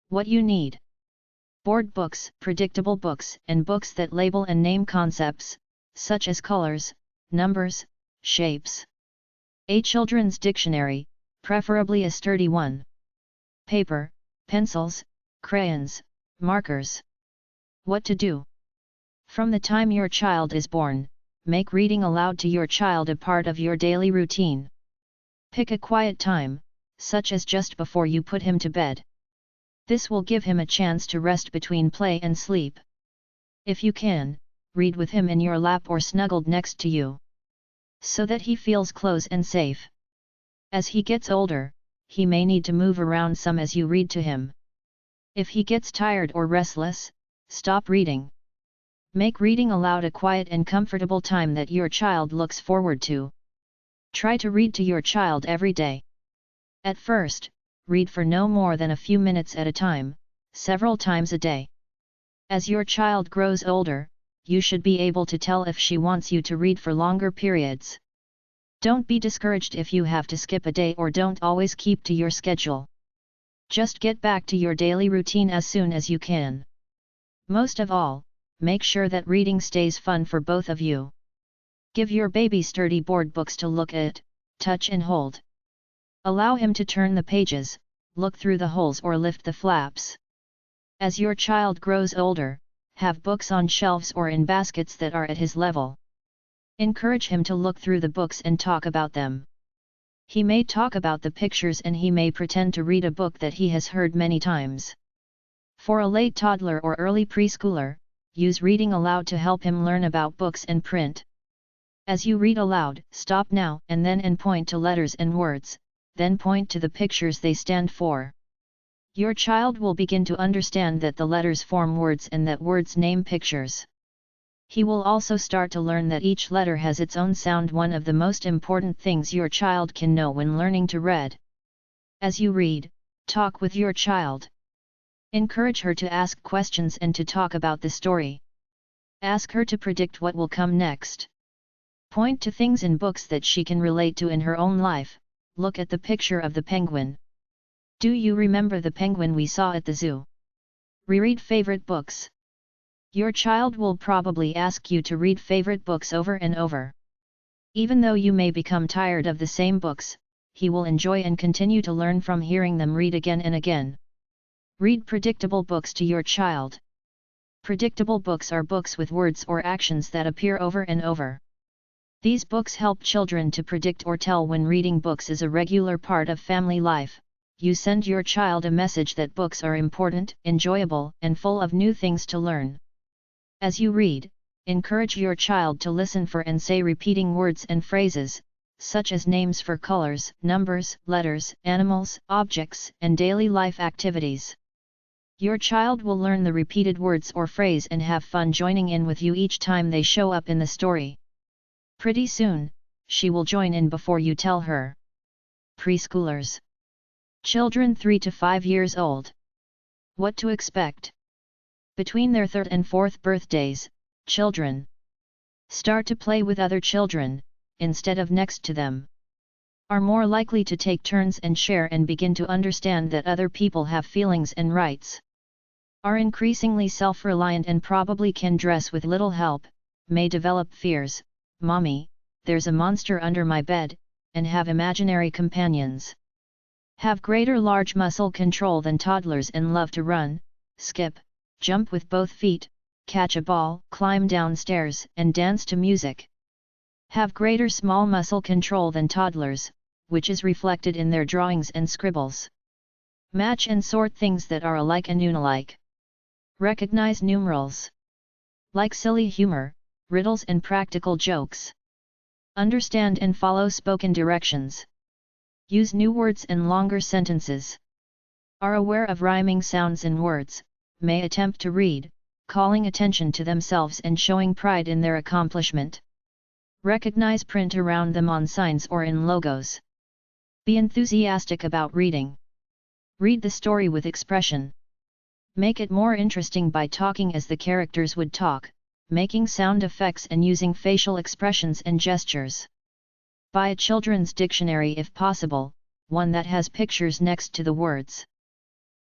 What you need: board books, predictable books, and books that label and name concepts, such as colors, numbers, shapes. A children's dictionary, preferably a sturdy one. Paper, pencils, crayons, markers. What to do? From the time your child is born, make reading aloud to your child a part of your daily routine. Pick a quiet time, such as just before you put him to bed. This will give him a chance to rest between play and sleep. If you can, read with him in your lap or snuggled next to you, so that he feels close and safe. As he gets older, he may need to move around some as you read to him. If he gets tired or restless, stop reading. Make reading aloud a quiet and comfortable time that your child looks forward to. Try to read to your child every day. At first, read for no more than a few minutes at a time, several times a day. As your child grows older, you should be able to tell if she wants you to read for longer periods. Don't be discouraged if you have to skip a day or don't always keep to your schedule. Just get back to your daily routine as soon as you can. Most of all, make sure that reading stays fun for both of you. Give your baby sturdy board books to look at, touch and hold. Allow him to turn the pages, look through the holes or lift the flaps. As your child grows older, have books on shelves or in baskets that are at his level. Encourage him to look through the books and talk about them. He may talk about the pictures and he may pretend to read a book that he has heard many times. For a late toddler or early preschooler, use reading aloud to help him learn about books and print. As you read aloud, stop now and then and point to letters and words, then point to the pictures they stand for. Your child will begin to understand that the letters form words and that words name pictures. He will also start to learn that each letter has its own sound, one of the most important things your child can know when learning to read. As you read, talk with your child. Encourage her to ask questions and to talk about the story. Ask her to predict what will come next. Point to things in books that she can relate to in her own life. Look at the picture of the penguin. Do you remember the penguin we saw at the zoo? Reread favorite books. Your child will probably ask you to read favorite books over and over. Even though you may become tired of the same books, he will enjoy and continue to learn from hearing them read again and again. Read predictable books to your child. Predictable books are books with words or actions that appear over and over. These books help children to predict or tell when reading books is a regular part of family life. You send your child a message that books are important, enjoyable, and full of new things to learn. As you read, encourage your child to listen for and say repeating words and phrases, such as names for colors, numbers, letters, animals, objects, and daily life activities. Your child will learn the repeated words or phrase and have fun joining in with you each time they show up in the story. Pretty soon, she will join in before you tell her. Preschoolers. Children 3 to 5 years old. What to expect? Between their 3rd and 4th birthdays, children start to play with other children, instead of next to them. Are more likely to take turns and share and begin to understand that other people have feelings and rights. Are increasingly self-reliant and probably can dress with little help, may develop fears, "Mommy, there's a monster under my bed," and have imaginary companions. Have greater large muscle control than toddlers and love to run, skip, jump with both feet, catch a ball, climb down stairs, and dance to music. Have greater small muscle control than toddlers, which is reflected in their drawings and scribbles. Match and sort things that are alike and unalike. Recognize numerals. Like silly humor, riddles and practical jokes. Understand and follow spoken directions. Use new words and longer sentences. Are aware of rhyming sounds in words, may attempt to read, calling attention to themselves and showing pride in their accomplishment. Recognize print around them on signs or in logos. Be enthusiastic about reading. Read the story with expression. Make it more interesting by talking as the characters would talk, making sound effects and using facial expressions and gestures. Buy a children's dictionary if possible, one that has pictures next to the words.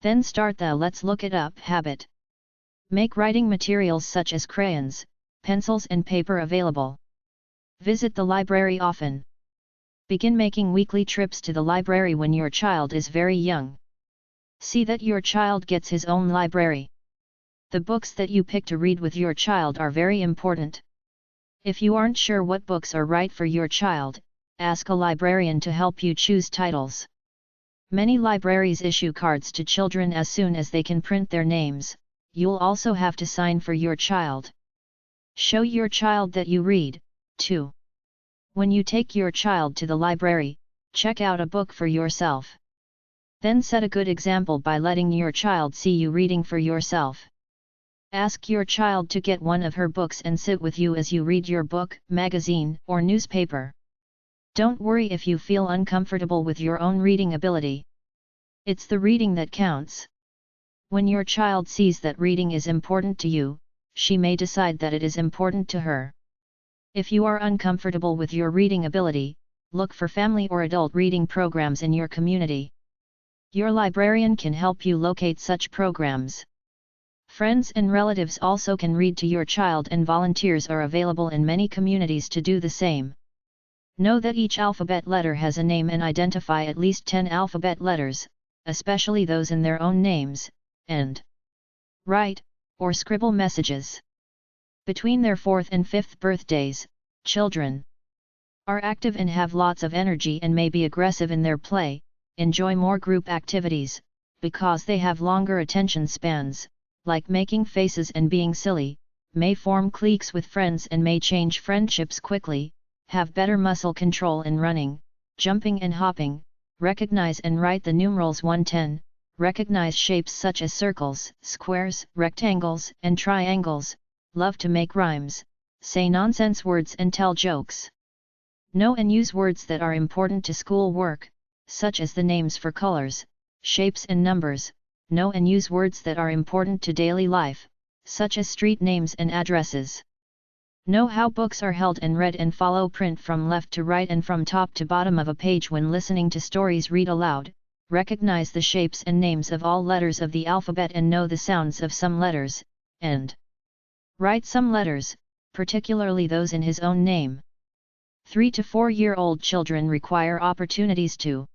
Then start the "let's look it up" habit. Make writing materials such as crayons, pencils and paper available. Visit the library often. Begin making weekly trips to the library when your child is very young. See that your child gets his own library. The books that you pick to read with your child are very important. If you aren't sure what books are right for your child, ask a librarian to help you choose titles. Many libraries issue cards to children as soon as they can print their names. You'll also have to sign for your child. Show your child that you read, too. When you take your child to the library, check out a book for yourself. Then set a good example by letting your child see you reading for yourself. Ask your child to get one of her books and sit with you as you read your book, magazine, or newspaper. Don't worry if you feel uncomfortable with your own reading ability. It's the reading that counts. When your child sees that reading is important to you, she may decide that it is important to her. If you are uncomfortable with your reading ability, look for family or adult reading programs in your community. Your librarian can help you locate such programs. Friends and relatives also can read to your child, and volunteers are available in many communities to do the same. Know that each alphabet letter has a name and identify at least 10 alphabet letters, especially those in their own names, and write, or scribble messages. Between their 4th and 5th birthdays, children Are active and have lots of energy and may be aggressive in their play, enjoy more group activities, because they have longer attention spans, like making faces and being silly, may form cliques with friends and may change friendships quickly, have better muscle control in running, jumping and hopping, recognize and write the numerals 110, recognize shapes such as circles, squares, rectangles, and triangles, love to make rhymes, say nonsense words and tell jokes. Know and use words that are important to school work, such as the names for colors, shapes and numbers. Know and use words that are important to daily life, such as street names and addresses. Know how books are held and read and follow print from left to right and from top to bottom of a page when listening to stories read aloud. Recognize the shapes and names of all letters of the alphabet and know the sounds of some letters, and write some letters, particularly those in his own name. 3 to 4-year-old children require opportunities to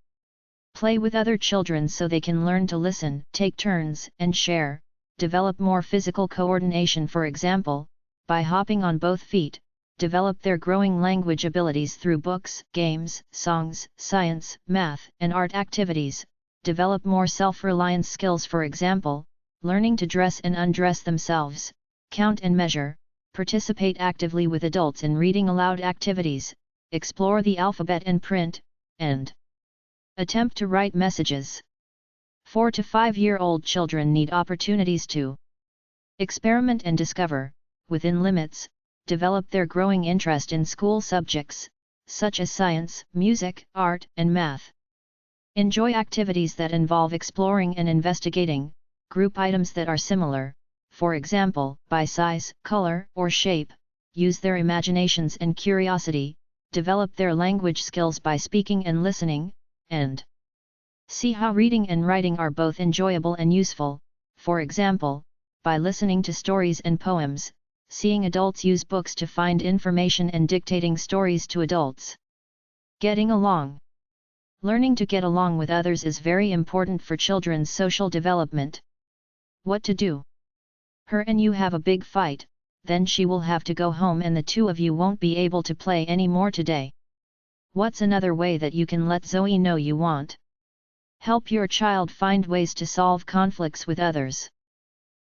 play with other children so they can learn to listen, take turns, and share, develop more physical coordination, for example, by hopping on both feet, develop their growing language abilities through books, games, songs, science, math, and art activities, develop more self-reliance skills, for example, learning to dress and undress themselves, count and measure, participate actively with adults in reading aloud activities, explore the alphabet and print, and attempt to write messages. 4 to 5-year-old children need opportunities to experiment and discover, within limits, develop their growing interest in school subjects, such as science, music, art, and math. Enjoy activities that involve exploring and investigating, group items that are similar, for example, by size, color, or shape, use their imaginations and curiosity, develop their language skills by speaking and listening, and see how reading and writing are both enjoyable and useful, for example, by listening to stories and poems, seeing adults use books to find information and dictating stories to adults. Getting along. Learning to get along with others is very important for children's social development. What to do? Her and you have a big fight, then she will have to go home and the two of you won't be able to play anymore today. What's another way that you can let Zoe know you want? Help your child find ways to solve conflicts with others.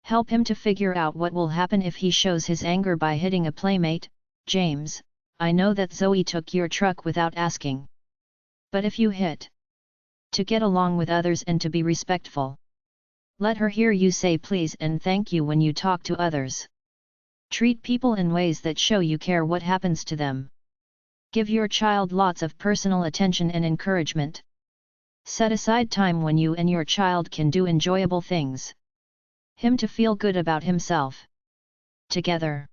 Help him to figure out what will happen if he shows his anger by hitting a playmate. James, I know that Zoe took your truck without asking. But if you hit? To get along with others and to be respectful. Let her hear you say please and thank you when you talk to others. Treat people in ways that show you care what happens to them. Give your child lots of personal attention and encouragement. Set aside time when you and your child can do enjoyable things. Him to feel good about himself. Together.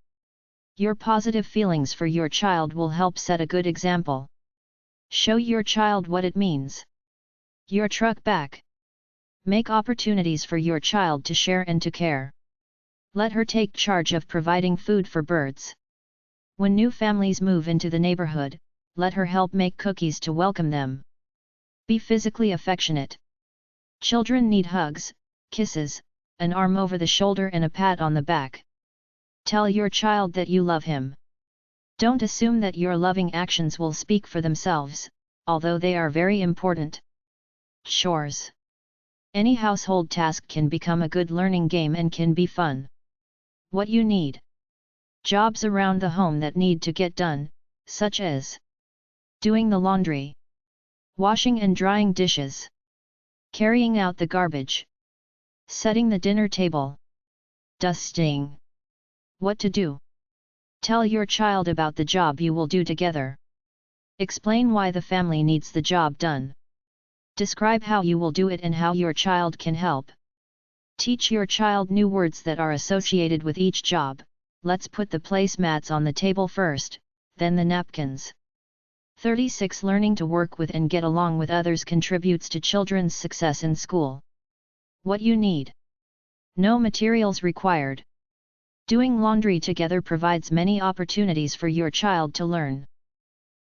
Your positive feelings for your child will help set a good example. Show your child what it means. Your truck back. Make opportunities for your child to share and to care. Let her take charge of providing food for birds. When new families move into the neighborhood, let her help make cookies to welcome them. Be physically affectionate. Children need hugs, kisses, an arm over the shoulder and a pat on the back. Tell your child that you love him. Don't assume that your loving actions will speak for themselves, although they are very important. Chores. Any household task can become a good learning game and can be fun. What you need. Jobs around the home that need to get done, such as doing the laundry, washing and drying dishes, carrying out the garbage, setting the dinner table, dusting. What to do? Tell your child about the job you will do together. Explain why the family needs the job done. Describe how you will do it and how your child can help. Teach your child new words that are associated with each job. Let's put the placemats on the table first, then the napkins. 36. Learning to work with and get along with others contributes to children's success in school. What you need. No materials required. Doing laundry together provides many opportunities for your child to learn.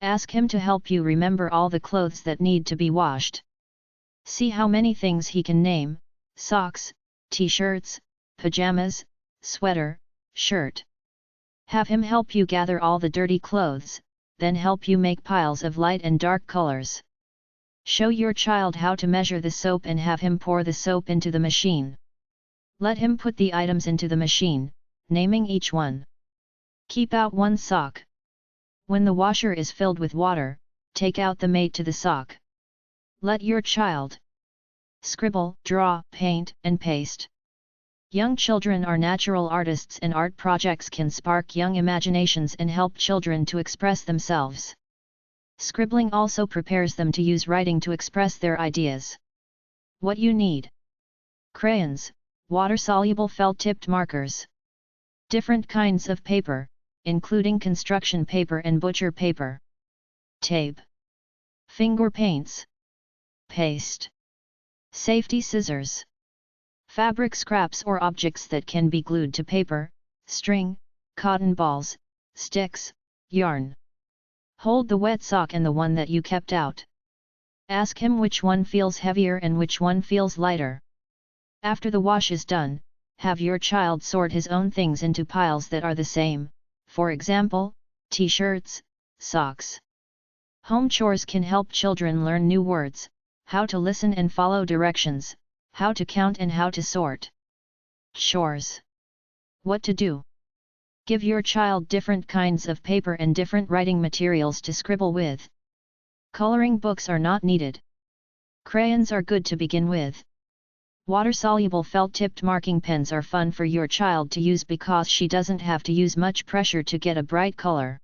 Ask him to help you remember all the clothes that need to be washed. See how many things he can name: socks, t-shirts, pajamas, sweater, shirt. Have him help you gather all the dirty clothes, then help you make piles of light and dark colors. Show your child how to measure the soap and have him pour the soap into the machine. Let him put the items into the machine, naming each one. Keep out one sock. When the washer is filled with water, take out the mate to the sock. Let your child scribble, draw, paint, and paste. Young children are natural artists, and art projects can spark young imaginations and help children to express themselves. Scribbling also prepares them to use writing to express their ideas. What you need: crayons, water-soluble felt-tipped markers, different kinds of paper, including construction paper and butcher paper, tape, finger paints, paste, safety scissors, fabric scraps or objects that can be glued to paper, string, cotton balls, sticks, yarn. Hold the wet sock and the one that you kept out. Ask him which one feels heavier and which one feels lighter. After the wash is done, have your child sort his own things into piles that are the same, for example, t-shirts, socks. Home chores can help children learn new words, how to listen and follow directions, how to count and how to sort. Chores. What to do? Give your child different kinds of paper and different writing materials to scribble with. Coloring books are not needed. Crayons are good to begin with. Water-soluble felt-tipped marking pens are fun for your child to use because she doesn't have to use much pressure to get a bright color.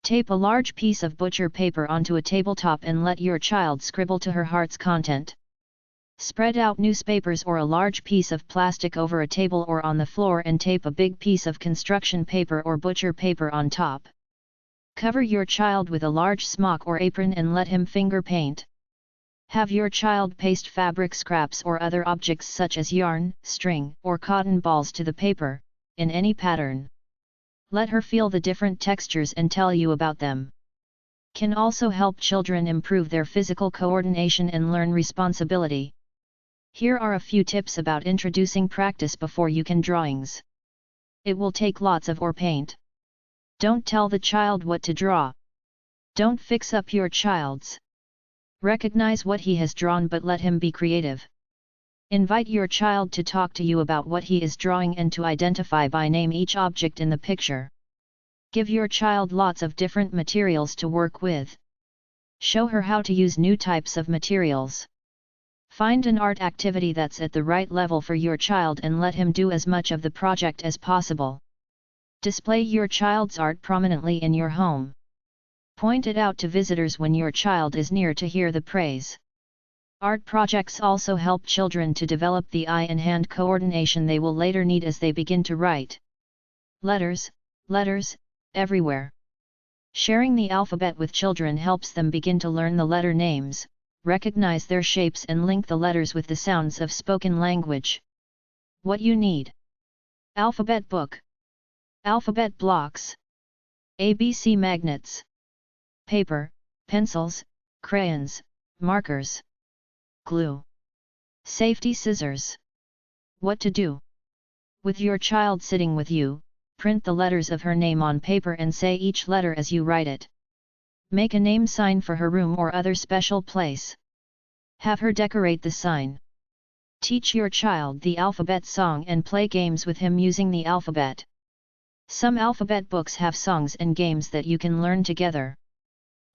Tape a large piece of butcher paper onto a tabletop and let your child scribble to her heart's content. Spread out newspapers or a large piece of plastic over a table or on the floor and tape a big piece of construction paper or butcher paper on top. Cover your child with a large smock or apron and let him finger paint. Have your child paste fabric scraps or other objects such as yarn, string, or cotton balls to the paper, in any pattern. Let her feel the different textures and tell you about them. Can also help children improve their physical coordination and learn responsibility. Here are a few tips about introducing practice before you can drawings. It will take lots of or paint. Don't tell the child what to draw. Don't fix up your child's. Recognize what he has drawn but let him be creative. Invite your child to talk to you about what he is drawing and to identify by name each object in the picture. Give your child lots of different materials to work with. Show her how to use new types of materials. Find an art activity that's at the right level for your child and let him do as much of the project as possible. Display your child's art prominently in your home. Point it out to visitors when your child is near to hear the praise. Art projects also help children to develop the eye and hand coordination they will later need as they begin to write. Letters, everywhere. Sharing the alphabet with children helps them begin to learn the letter names, recognize their shapes and link the letters with the sounds of spoken language. What you need: alphabet book, alphabet blocks, ABC magnets, paper, pencils, crayons, markers, glue, safety scissors. What to do? With your child sitting with you, print the letters of her name on paper and say each letter as you write it. Make a name sign for her room or other special place. Have her decorate the sign. Teach your child the alphabet song and play games with him using the alphabet. Some alphabet books have songs and games that you can learn together.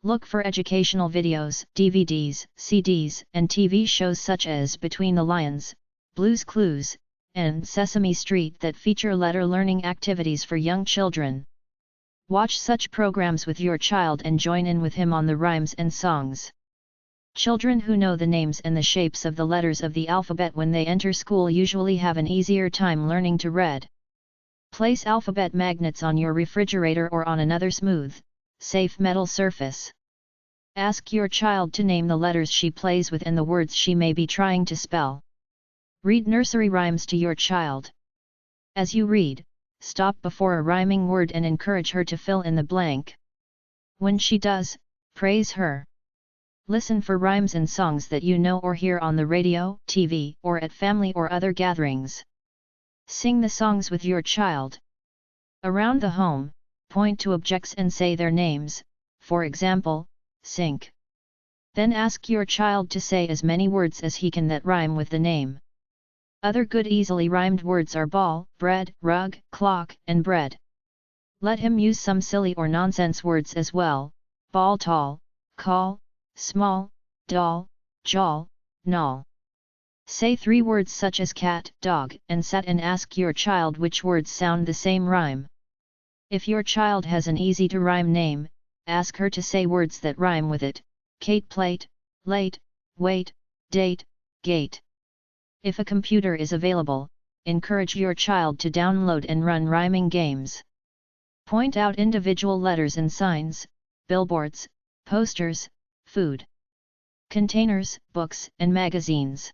Look for educational videos, DVDs, CDs, and TV shows such as Between the Lions, Blue's Clues, and Sesame Street that feature letter learning activities for young children. Watch such programs with your child and join in with him on the rhymes and songs. Children who know the names and the shapes of the letters of the alphabet when they enter school usually have an easier time learning to read. Place alphabet magnets on your refrigerator or on another smooth, safe metal surface. Ask your child to name the letters she plays with and the words she may be trying to spell. Read nursery rhymes to your child. As you read, stop before a rhyming word and encourage her to fill in the blank. When she does, praise her. Listen for rhymes and songs that you know or hear on the radio, TV, or at family or other gatherings. Sing the songs with your child. Around the home, point to objects and say their names, for example, sink. Then ask your child to say as many words as he can that rhyme with the name. Other good easily rhymed words are ball, bread, rug, clock, and bread. Let him use some silly or nonsense words as well: ball, tall, call, small, doll, jawl, null. Say 3 words such as cat, dog, and sat and ask your child which words sound the same rhyme. If your child has an easy to rhyme name, ask her to say words that rhyme with it: Kate, plate, late, wait, date, gate. If a computer is available, encourage your child to download and run rhyming games. Point out individual letters and signs, billboards, posters, food containers, books, and magazines.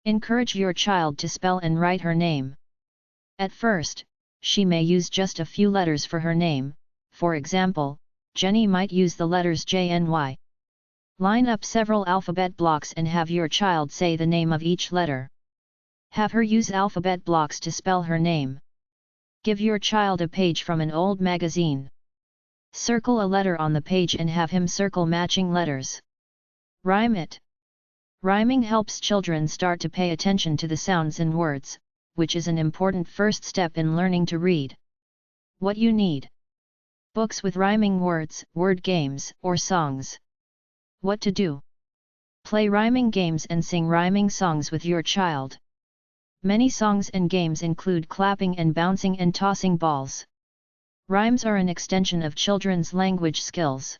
Encourage your child to spell and write her name. At first, she may use just a few letters for her name. For example, Jenny might use the letters J and Y. Line up several alphabet blocks and have your child say the name of each letter. Have her use alphabet blocks to spell her name. Give your child a page from an old magazine. Circle a letter on the page and have him circle matching letters. Rhyme it. Rhyming helps children start to pay attention to the sounds in words, which is an important first step in learning to read. What you need: books with rhyming words, word games, or songs. What to do: play rhyming games and sing rhyming songs with your child. Many songs and games include clapping and bouncing and tossing balls. Rhymes are an extension of children's language skills.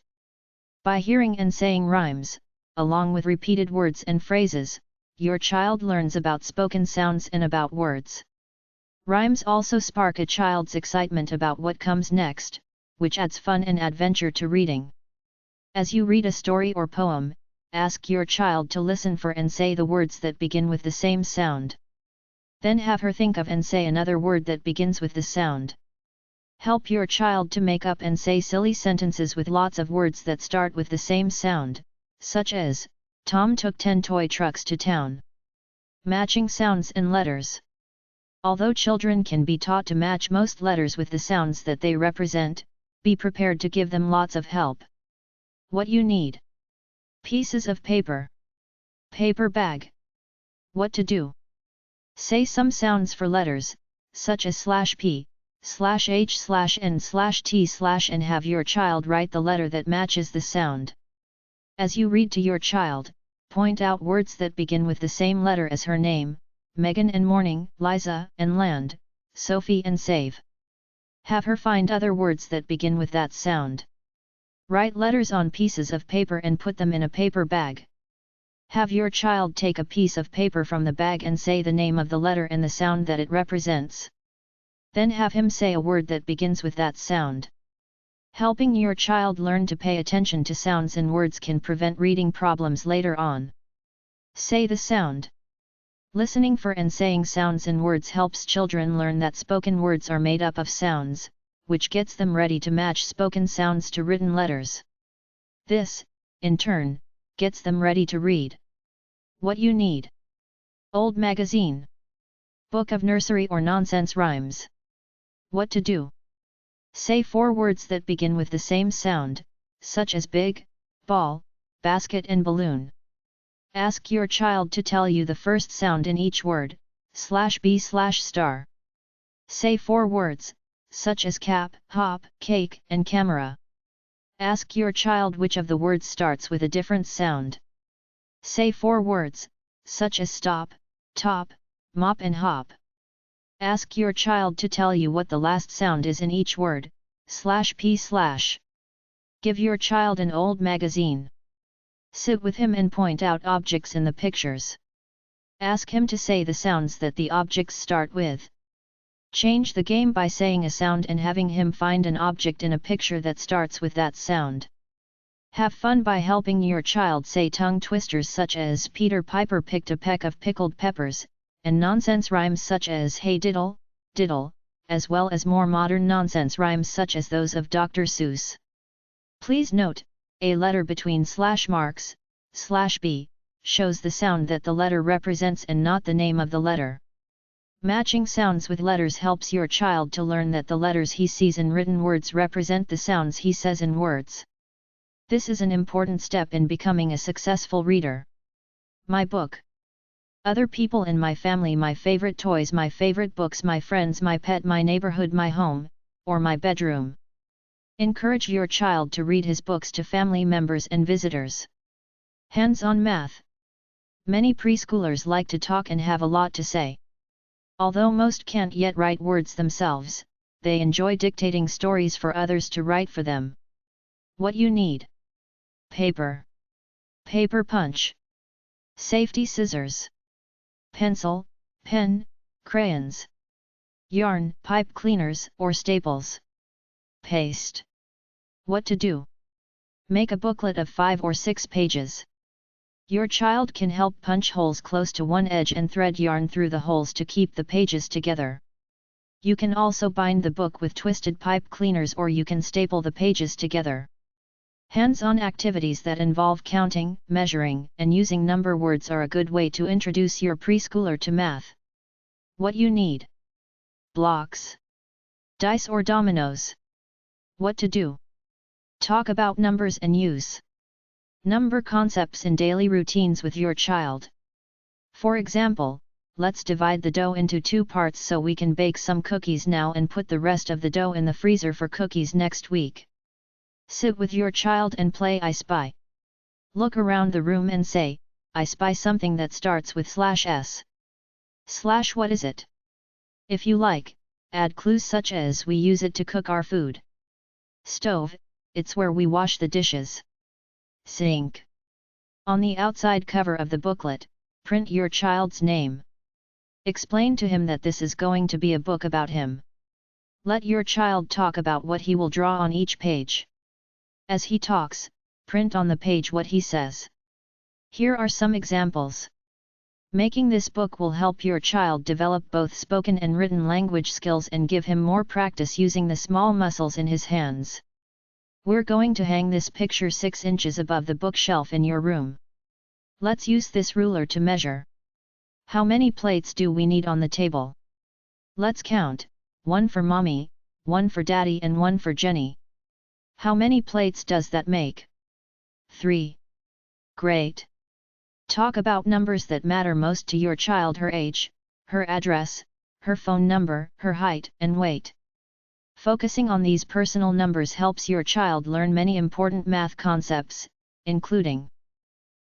By hearing and saying rhymes, along with repeated words and phrases, your child learns about spoken sounds and about words. Rhymes also spark a child's excitement about what comes next, which adds fun and adventure to reading. As you read a story or poem, ask your child to listen for and say the words that begin with the same sound. Then have her think of and say another word that begins with the sound. Help your child to make up and say silly sentences with lots of words that start with the same sound, such as, Tom took 10 toy trucks to town. Matching sounds and letters. Although children can be taught to match most letters with the sounds that they represent, be prepared to give them lots of help. What you need: pieces of paper, paper bag. What to do: say some sounds for letters, such as /p, /h, /n, /t/ and have your child write the letter that matches the sound. As you read to your child, point out words that begin with the same letter as her name: Megan and morning, Liza and land, Sophie and save. Have her find other words that begin with that sound. Write letters on pieces of paper and put them in a paper bag. Have your child take a piece of paper from the bag and say the name of the letter and the sound that it represents. Then have him say a word that begins with that sound. Helping your child learn to pay attention to sounds and words can prevent reading problems later on. Say the sound. Listening for and saying sounds and words helps children learn that spoken words are made up of sounds, which gets them ready to match spoken sounds to written letters. This, in turn, gets them ready to read. What you need: old magazine, book of nursery or nonsense rhymes. What to do: say 4 words that begin with the same sound, such as big, ball, basket and balloon. Ask your child to tell you the first sound in each word, /b/*. Say 4 words, such as cap, hop, cake, and camera. Ask your child which of the words starts with a different sound. Say 4 words, such as stop, top, mop and hop. Ask your child to tell you what the last sound is in each word, /p/. Give your child an old magazine. Sit with him and point out objects in the pictures. Ask him to say the sounds that the objects start with. Change the game by saying a sound and having him find an object in a picture that starts with that sound. Have fun by helping your child say tongue twisters such as Peter Piper picked a peck of pickled peppers, and nonsense rhymes such as hey diddle, diddle, as well as more modern nonsense rhymes such as those of Dr. Seuss. Please note, a letter between /marks, /b, shows the sound that the letter represents and not the name of the letter. Matching sounds with letters helps your child to learn that the letters he sees in written words represent the sounds he says in words. This is an important step in becoming a successful reader. My book. Other people in my family, my favorite toys, my favorite books, my friends, my pet, my neighborhood, my home, or my bedroom. Encourage your child to read his books to family members and visitors. Hands-on math. Many preschoolers like to talk and have a lot to say. Although most can't yet write words themselves, they enjoy dictating stories for others to write for them. What you need: paper, paper punch, safety scissors, pencil, pen, crayons, yarn, pipe cleaners or staples, paste. What to do: make a booklet of 5 or 6 pages. Your child can help punch holes close to one edge and thread yarn through the holes to keep the pages together. You can also bind the book with twisted pipe cleaners, or you can staple the pages together. Hands-on activities that involve counting, measuring, and using number words are a good way to introduce your preschooler to math. What you need: blocks, dice or dominoes. What to do: talk about numbers and use number concepts in daily routines with your child. For example, let's divide the dough into 2 parts so we can bake some cookies now and put the rest of the dough in the freezer for cookies next week. Sit with your child and play I Spy. Look around the room and say, I spy something that starts with /s. What is it? If you like, add clues such as we use it to cook our food. Stove, it's where we wash the dishes. Sink. On the outside cover of the booklet, print your child's name. Explain to him that this is going to be a book about him. Let your child talk about what he will draw on each page. As he talks, print on the page what he says. Here are some examples. Making this book will help your child develop both spoken and written language skills and give him more practice using the small muscles in his hands. We're going to hang this picture 6 inches above the bookshelf in your room. Let's use this ruler to measure. How many plates do we need on the table? Let's count: 1 for mommy, 1 for daddy, and 1 for Jenny. How many plates does that make? 3. Great! Talk about numbers that matter most to your child: her age, her address, her phone number, her height and weight. Focusing on these personal numbers helps your child learn many important math concepts, including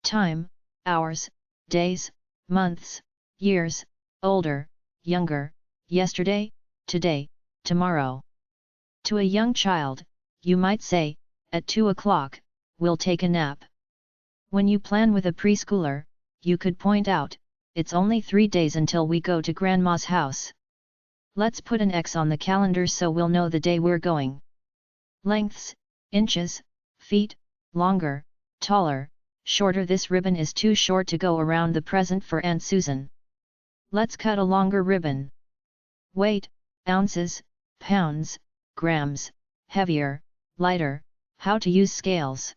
time, hours, days, months, years, older, younger, yesterday, today, tomorrow. To a young child, you might say, at 2 o'clock, we'll take a nap. When you plan with a preschooler, you could point out, it's only 3 days until we go to Grandma's house. Let's put an X on the calendar so we'll know the day we're going. Lengths: inches, feet, longer, taller, shorter. This ribbon is too short to go around the present for Aunt Susan. Let's cut a longer ribbon. Weight: ounces, pounds, grams, heavier, lighter. How to use scales.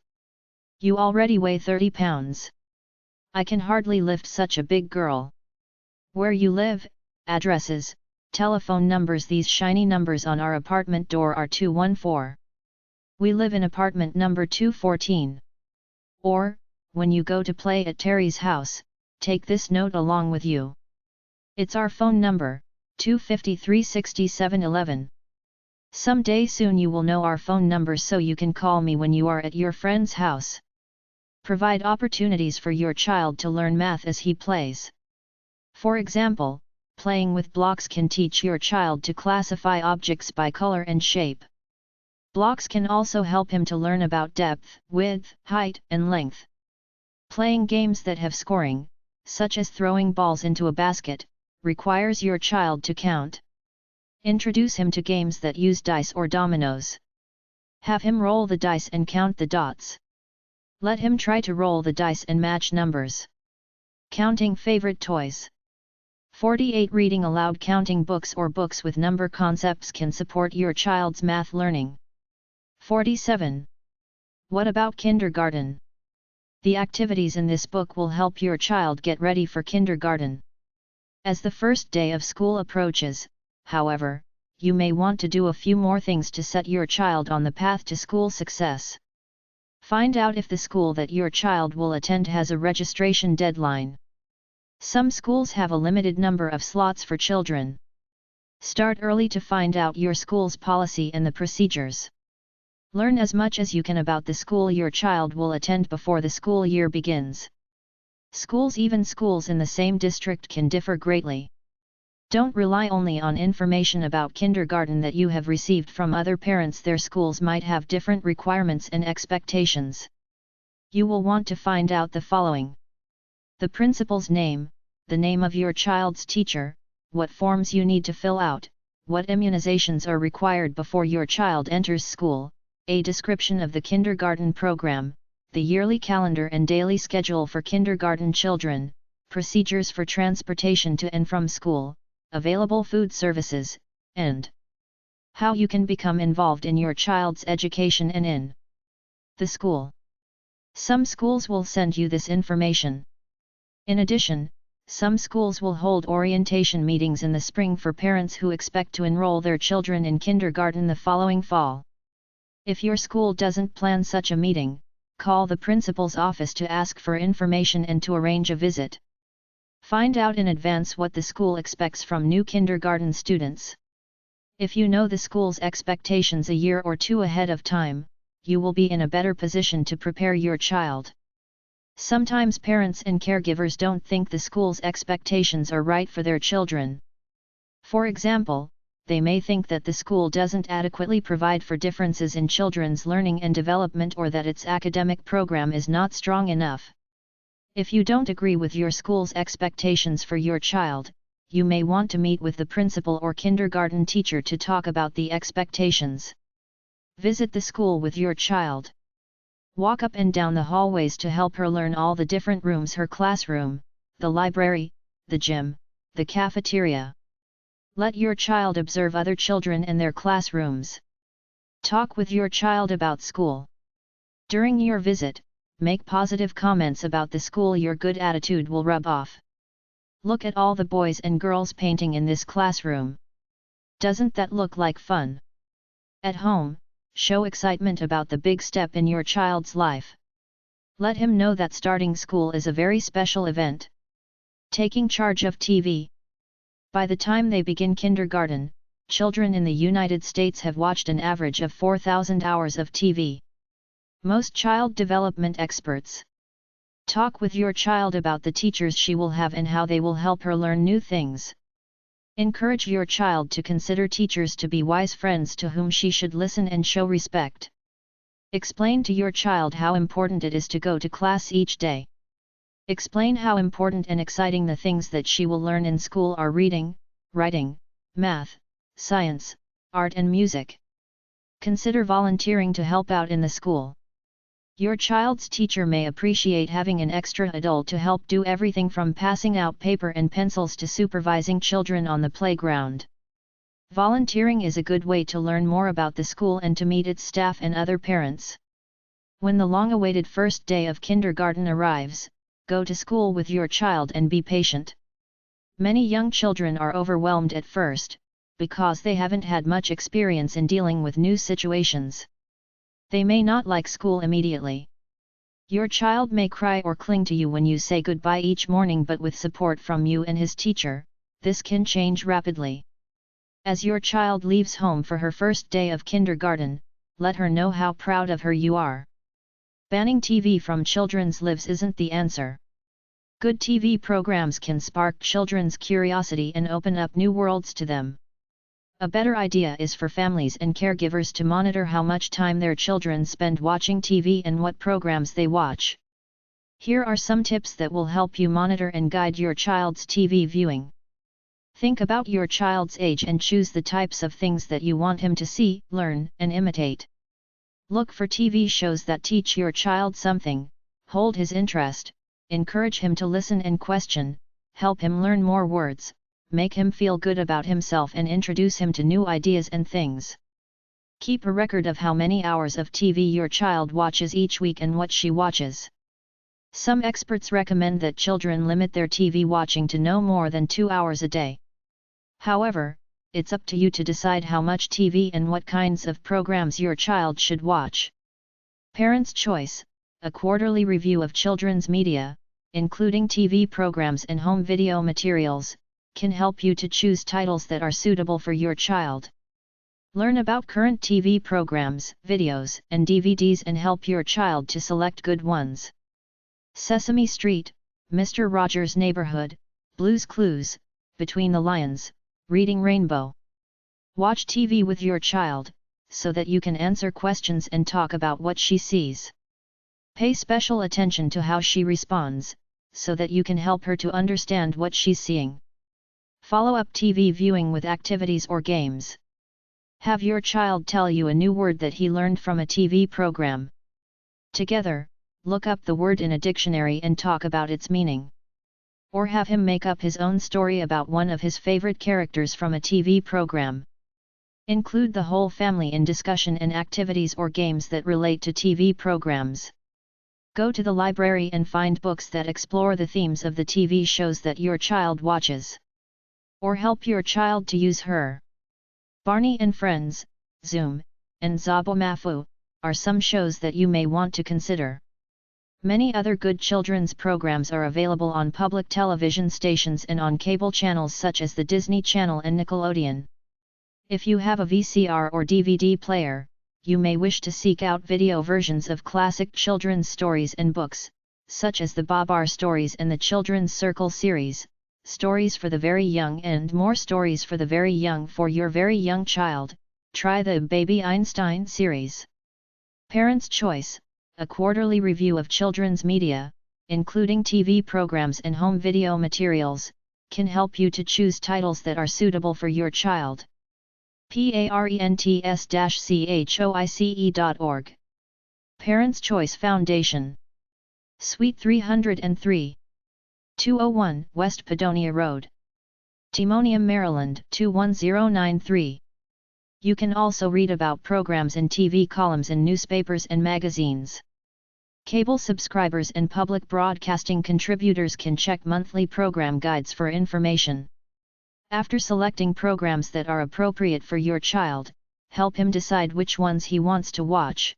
You already weigh 30 pounds. I can hardly lift such a big girl. Where you live, addresses, telephone numbers. These shiny numbers on our apartment door are 214. We live in apartment number 214. Or, when you go to play at Terry's house, take this note along with you. It's our phone number, 253-6711. Someday soon you will know our phone number so you can call me when you are at your friend's house. Provide opportunities for your child to learn math as he plays. For example, playing with blocks can teach your child to classify objects by color and shape. Blocks can also help him to learn about depth, width, height, and length. Playing games that have scoring, such as throwing balls into a basket, requires your child to count. Introduce him to games that use dice or dominoes. Have him roll the dice and count the dots. Let him try to roll the dice and match numbers. Counting favorite toys. 48. Reading aloud. Counting books or books with number concepts can support your child's math learning. 47. What about kindergarten? The activities in this book will help your child get ready for kindergarten. As the first day of school approaches, however, you may want to do a few more things to set your child on the path to school success. Find out if the school that your child will attend has a registration deadline. Some schools have a limited number of slots for children. Start early to find out your school's policy and the procedures. Learn as much as you can about the school your child will attend before the school year begins. Even schools in the same district can differ greatly. Don't rely only on information about kindergarten that you have received from other parents. Their schools might have different requirements and expectations. You will want to find out the following: the principal's name, the name of your child's teacher, what forms you need to fill out, what immunizations are required before your child enters school, a description of the kindergarten program, the yearly calendar and daily schedule for kindergarten children, procedures for transportation to and from school, available food services, and how you can become involved in your child's education and in the school. Some schools will send you this information. In addition, some schools will hold orientation meetings in the spring for parents who expect to enroll their children in kindergarten the following fall. If your school doesn't plan such a meeting, call the principal's office to ask for information and to arrange a visit. Find out in advance what the school expects from new kindergarten students. If you know the school's expectations a year or two ahead of time, you will be in a better position to prepare your child. Sometimes parents and caregivers don't think the school's expectations are right for their children. For example, they may think that the school doesn't adequately provide for differences in children's learning and development, or that its academic program is not strong enough. If you don't agree with your school's expectations for your child, you may want to meet with the principal or kindergarten teacher to talk about the expectations. Visit the school with your child. Walk up and down the hallways to help her learn all the different rooms: her classroom, the library, the gym, the cafeteria. Let your child observe other children and their classrooms. Talk with your child about school. During your visit, make positive comments about the school. Your good attitude will rub off. Look at all the boys and girls painting in this classroom. Doesn't that look like fun? At home, show excitement about the big step in your child's life. Let him know that starting school is a very special event. Taking charge of TV. By the time they begin kindergarten, children in the United States have watched an average of 4,000 hours of TV. Most child development experts. Talk with your child about the teachers she will have and how they will help her learn new things. Encourage your child to consider teachers to be wise friends to whom she should listen and show respect. Explain to your child how important it is to go to class each day. Explain how important and exciting the things that she will learn in school are: reading, writing, math, science, art and music. Consider volunteering to help out in the school. Your child's teacher may appreciate having an extra adult to help do everything from passing out paper and pencils to supervising children on the playground. Volunteering is a good way to learn more about the school and to meet its staff and other parents. When the long-awaited first day of kindergarten arrives, go to school with your child and be patient. Many young children are overwhelmed at first, because they haven't had much experience in dealing with new situations. They may not like school immediately. Your child may cry or cling to you when you say goodbye each morning, but with support from you and his teacher, this can change rapidly. As your child leaves home for her first day of kindergarten, let her know how proud of her you are. Banning TV from children's lives isn't the answer. Good TV programs can spark children's curiosity and open up new worlds to them. A better idea is for families and caregivers to monitor how much time their children spend watching TV and what programs they watch. Here are some tips that will help you monitor and guide your child's TV viewing. Think about your child's age and choose the types of things that you want him to see, learn, and imitate. Look for TV shows that teach your child something, hold his interest, encourage him to listen and question, help him learn more words, make him feel good about himself and introduce him to new ideas and things. Keep a record of how many hours of TV your child watches each week and what she watches. Some experts recommend that children limit their TV watching to no more than 2 hours a day. However, it's up to you to decide how much TV and what kinds of programs your child should watch. Parents' Choice, a quarterly review of children's media, including TV programs and home video materials, can help you to choose titles that are suitable for your child. Learn about current TV programs, videos, and DVDs and help your child to select good ones. Sesame Street, Mr. Rogers' Neighborhood, Blue's Clues, Between the Lions, Reading Rainbow. Watch TV with your child, so that you can answer questions and talk about what she sees. Pay special attention to how she responds, so that you can help her to understand what she's seeing. Follow up TV viewing with activities or games. Have your child tell you a new word that he learned from a TV program. Together, look up the word in a dictionary and talk about its meaning. Or have him make up his own story about one of his favorite characters from a TV program. Include the whole family in discussion and activities or games that relate to TV programs. Go to the library and find books that explore the themes of the TV shows that your child watches. Or help your child to use her. Barney and Friends, Zoom, and Zabomafu are some shows that you may want to consider. Many other good children's programs are available on public television stations and on cable channels such as the Disney Channel and Nickelodeon. If you have a VCR or DVD player, you may wish to seek out video versions of classic children's stories and books, such as the Babar Stories and the Children's Circle series, Stories for the Very Young and More Stories for the Very Young for your very young child. Try the Baby Einstein series. Parents' Choice, a quarterly review of children's media, including TV programs and home video materials, can help you to choose titles that are suitable for your child. parents-choice.org. Parents' Choice Foundation. Suite 303. 201 West Padonia Road, Timonium, Maryland 21093. You can also read about programs and TV columns in newspapers and magazines. Cable subscribers and public broadcasting contributors can check monthly program guides for information. After selecting programs that are appropriate for your child, help him decide which ones he wants to watch.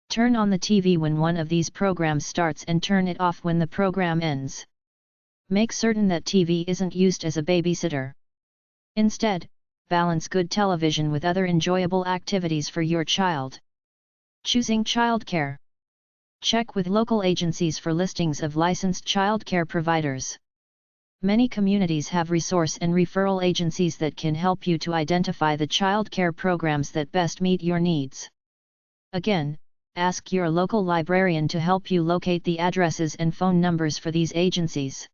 Turn on the TV when one of these programs starts and turn it off when the program ends. Make certain that TV isn't used as a babysitter. Instead, balance good television with other enjoyable activities for your child. Choosing childcare. Check with local agencies for listings of licensed childcare providers. Many communities have resource and referral agencies that can help you to identify the childcare programs that best meet your needs. Again, ask your local librarian to help you locate the addresses and phone numbers for these agencies.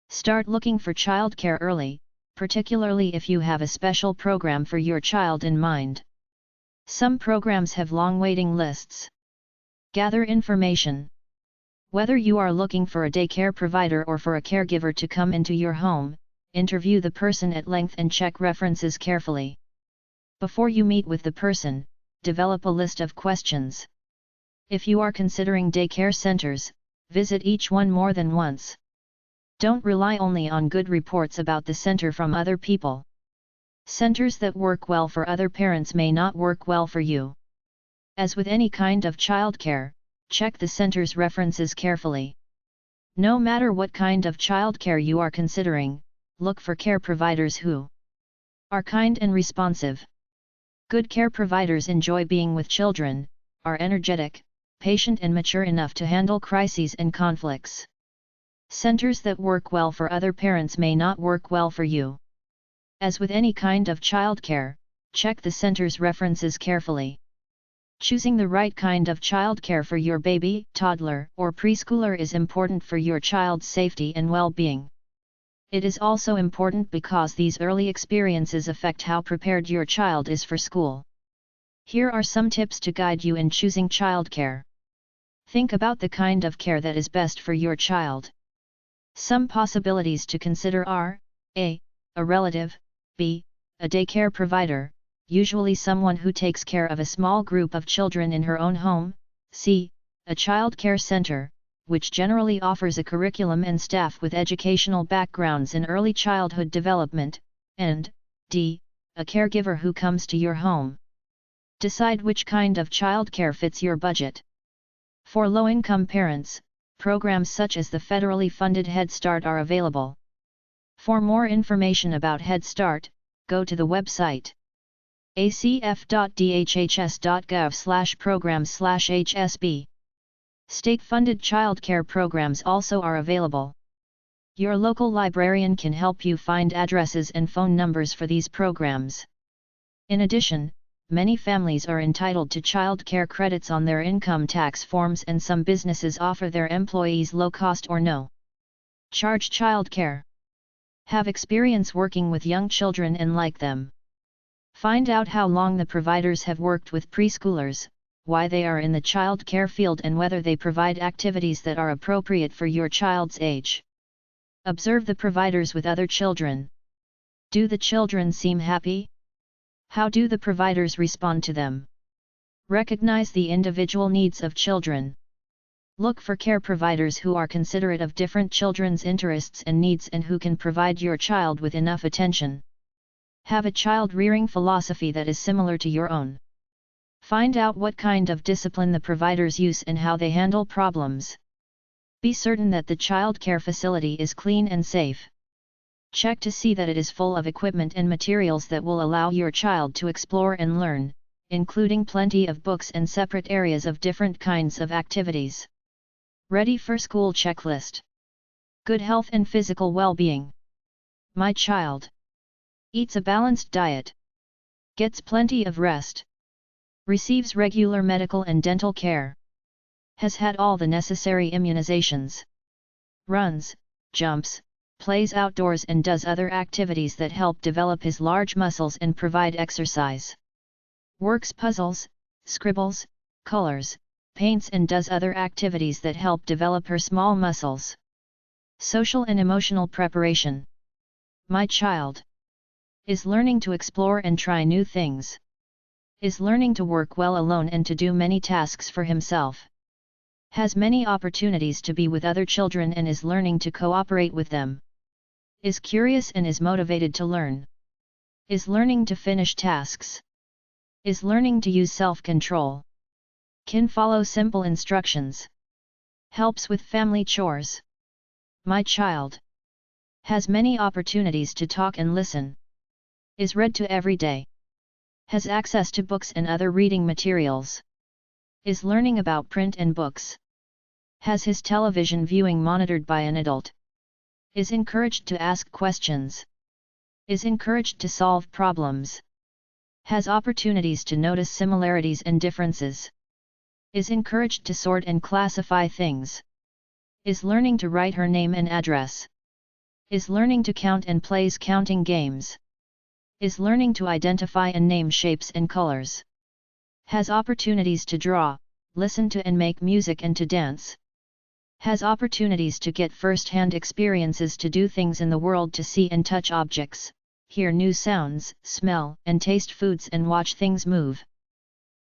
Start looking for childcare early, particularly if you have a special program for your child in mind. Some programs have long waiting lists. Gather information. Whether you are looking for a daycare provider or for a caregiver to come into your home, interview the person at length and check references carefully. Before you meet with the person, develop a list of questions. If you are considering daycare centers, visit each one more than once. Don't rely only on good reports about the center from other people. Centers that work well for other parents may not work well for you. As with any kind of childcare, check the center's references carefully. No matter what kind of childcare you are considering, look for care providers who are kind and responsive. Good care providers enjoy being with children, are energetic, patient and mature enough to handle crises and conflicts. Centers that work well for other parents may not work well for you. As with any kind of childcare, check the center's references carefully. Choosing the right kind of childcare for your baby, toddler, or preschooler is important for your child's safety and well-being. It is also important because these early experiences affect how prepared your child is for school. Here are some tips to guide you in choosing childcare. Think about the kind of care that is best for your child. Some possibilities to consider are: A. A relative, B. A daycare provider, usually someone who takes care of a small group of children in her own home, C. A child care center, which generally offers a curriculum and staff with educational backgrounds in early childhood development, and D. A caregiver who comes to your home. Decide which kind of childcare fits your budget. For low-income parents, programs such as the federally funded Head Start are available. For more information about Head Start, go to the website acf.dhhs.gov/programs/HSB. State-funded childcare programs also are available. Your local librarian can help you find addresses and phone numbers for these programs. In addition, many families are entitled to child care credits on their income tax forms, and some businesses offer their employees low-cost or no-charge child care. Have experience working with young children and like them. Find out how long the providers have worked with preschoolers, why they are in the child care field, and whether they provide activities that are appropriate for your child's age. Observe the providers with other children. Do the children seem happy? How do the providers respond to them? Recognize the individual needs of children. Look for care providers who are considerate of different children's interests and needs and who can provide your child with enough attention. Have a child-rearing philosophy that is similar to your own. Find out what kind of discipline the providers use and how they handle problems. Be certain that the child care facility is clean and safe. Check to see that it is full of equipment and materials that will allow your child to explore and learn, including plenty of books and separate areas of different kinds of activities. Ready for school checklist. Good health and physical well-being. My child eats a balanced diet, gets plenty of rest, receives regular medical and dental care, has had all the necessary immunizations, runs, jumps, plays outdoors and does other activities that help develop his large muscles and provide exercise, works puzzles, scribbles, colors, paints and does other activities that help develop her small muscles. Social and emotional preparation. My child is learning to explore and try new things, is learning to work well alone and to do many tasks for himself, has many opportunities to be with other children and is learning to cooperate with them, is curious and is motivated to learn, is learning to finish tasks, is learning to use self-control, can follow simple instructions, helps with family chores. My child has many opportunities to talk and listen, is read to every day, has access to books and other reading materials, is learning about print and books, has his television viewing monitored by an adult, is encouraged to ask questions, is encouraged to solve problems, has opportunities to notice similarities and differences, is encouraged to sort and classify things, is learning to write her name and address, is learning to count and plays counting games, is learning to identify and name shapes and colors, has opportunities to draw, listen to and make music and to dance, has opportunities to get first-hand experiences to do things in the world, to see and touch objects, hear new sounds, smell and taste foods and watch things move.